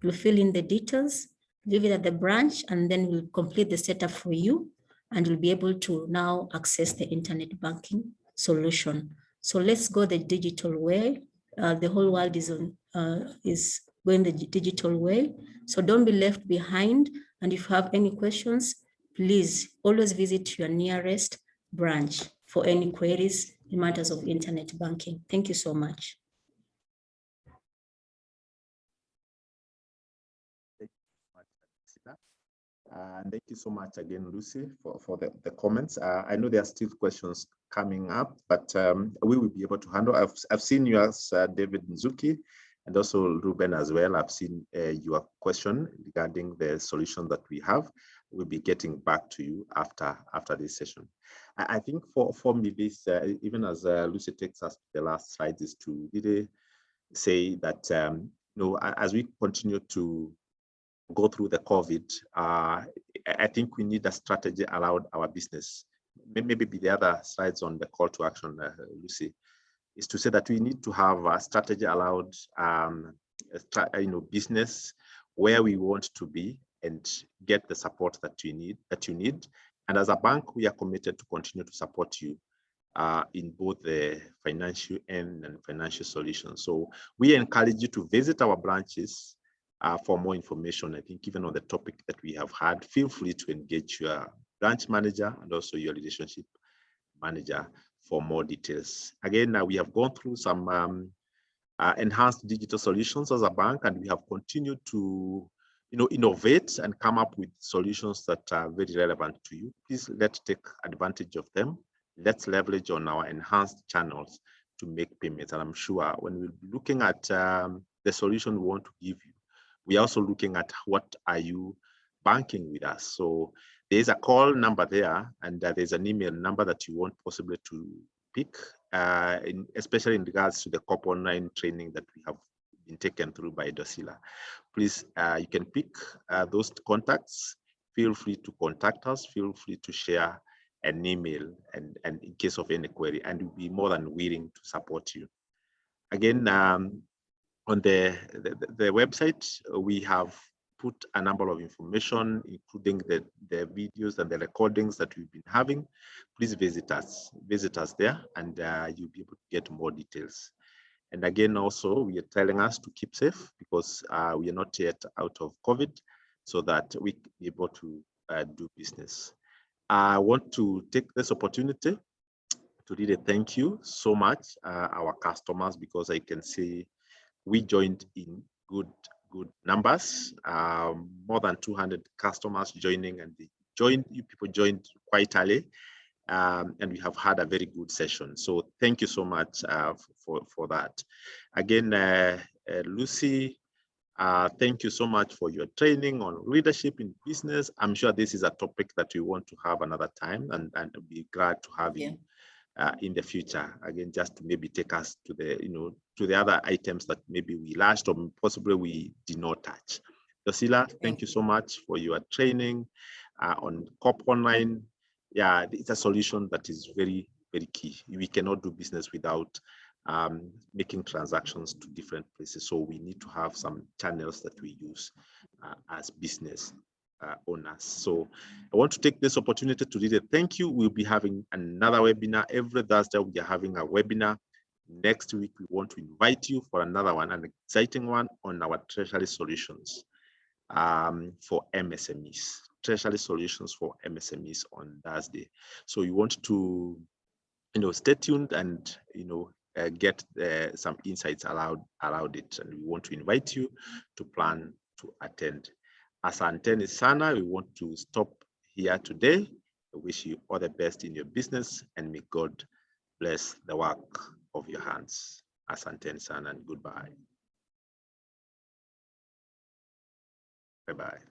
You'll fill in the details, leave it at the branch, and then we'll complete the setup for you, and you'll be able to now access the internet banking solution. So let's go the digital way. The whole world is going the digital way. So don't be left behind. And if you have any questions, please always visit your nearest branch for any queries in matters of internet banking. Thank you so much. And thank you so much again, Lucy, for the comments. I know there are still questions coming up, but we will be able to handle. I've seen yours, David Nzuki, and also Ruben as well. I've seen your question regarding the solution that we have. We'll be getting back to you after this session. I think for me, this, even as Lucy takes us to the last slide, is to really say that, you know, as we continue to go through the COVID, I think we need a strategy around our business. Maybe the other slides on the call to action, Lucy, is to say that we need to have a strategy around, you know, business, where we want to be and get the support that you need. And as a bank, we are committed to continue to support you in both the financial end and financial solutions. So we encourage you to visit our branches for more information. I think even on the topic that we have had, feel free to engage your branch manager and also your relationship manager for more details. Again, we have gone through some enhanced digital solutions as a bank, and we have continued to, you know, innovate and come up with solutions that are very relevant to you. Please let's take advantage of them. Let's leverage on our enhanced channels to make payments. And I'm sure when we're looking at the solution we want to give you, we're also looking at what are you banking with us. So there's a call number there, and there's an email number that you want possibly to pick, especially in regards to the COP online training that we have been taken through by Dosila. Please, you can pick those contacts. Feel free to contact us. Feel free to share an email and in case of any query, and we'll be more than willing to support you. Again, on the website, we have put a number of information, including the videos and the recordings that we've been having. Please visit us there, and you'll be able to get more details. And again, also, we are telling us to keep safe because we are not yet out of COVID, so that we can be able to do business. I want to take this opportunity to really thank you so much, our customers, because I can see we joined in good numbers, more than 200 customers joining, and you people joined quite early, and we have had a very good session. So thank you so much for that. Again, Lucy, thank you so much for your training on leadership in business. I'm sure this is a topic that we want to have another time, and be glad to have you in the future. Again, just to maybe take us to the, to the other items that maybe we lashed or possibly we did not touch. Dosila, thank you so much for your training on COP Online. Yeah, it's a solution that is very, very key. We cannot do business without making transactions to different places. So we need to have some channels that we use as business owners. So I want to take this opportunity to really thank you. We'll be having another webinar every Thursday. We are having a webinar. Next week, we want to invite you for another one, an exciting one on our treasury solutions for MSMEs. Treasury solutions for MSMEs on Thursday. So you want to, stay tuned and get some insights around it, and we want to invite you to plan to attend. Asanteni sana, we want to stop here today. I wish you all the best in your business, and may God bless the work of your hands. Asanteni sana and goodbye. Bye-bye.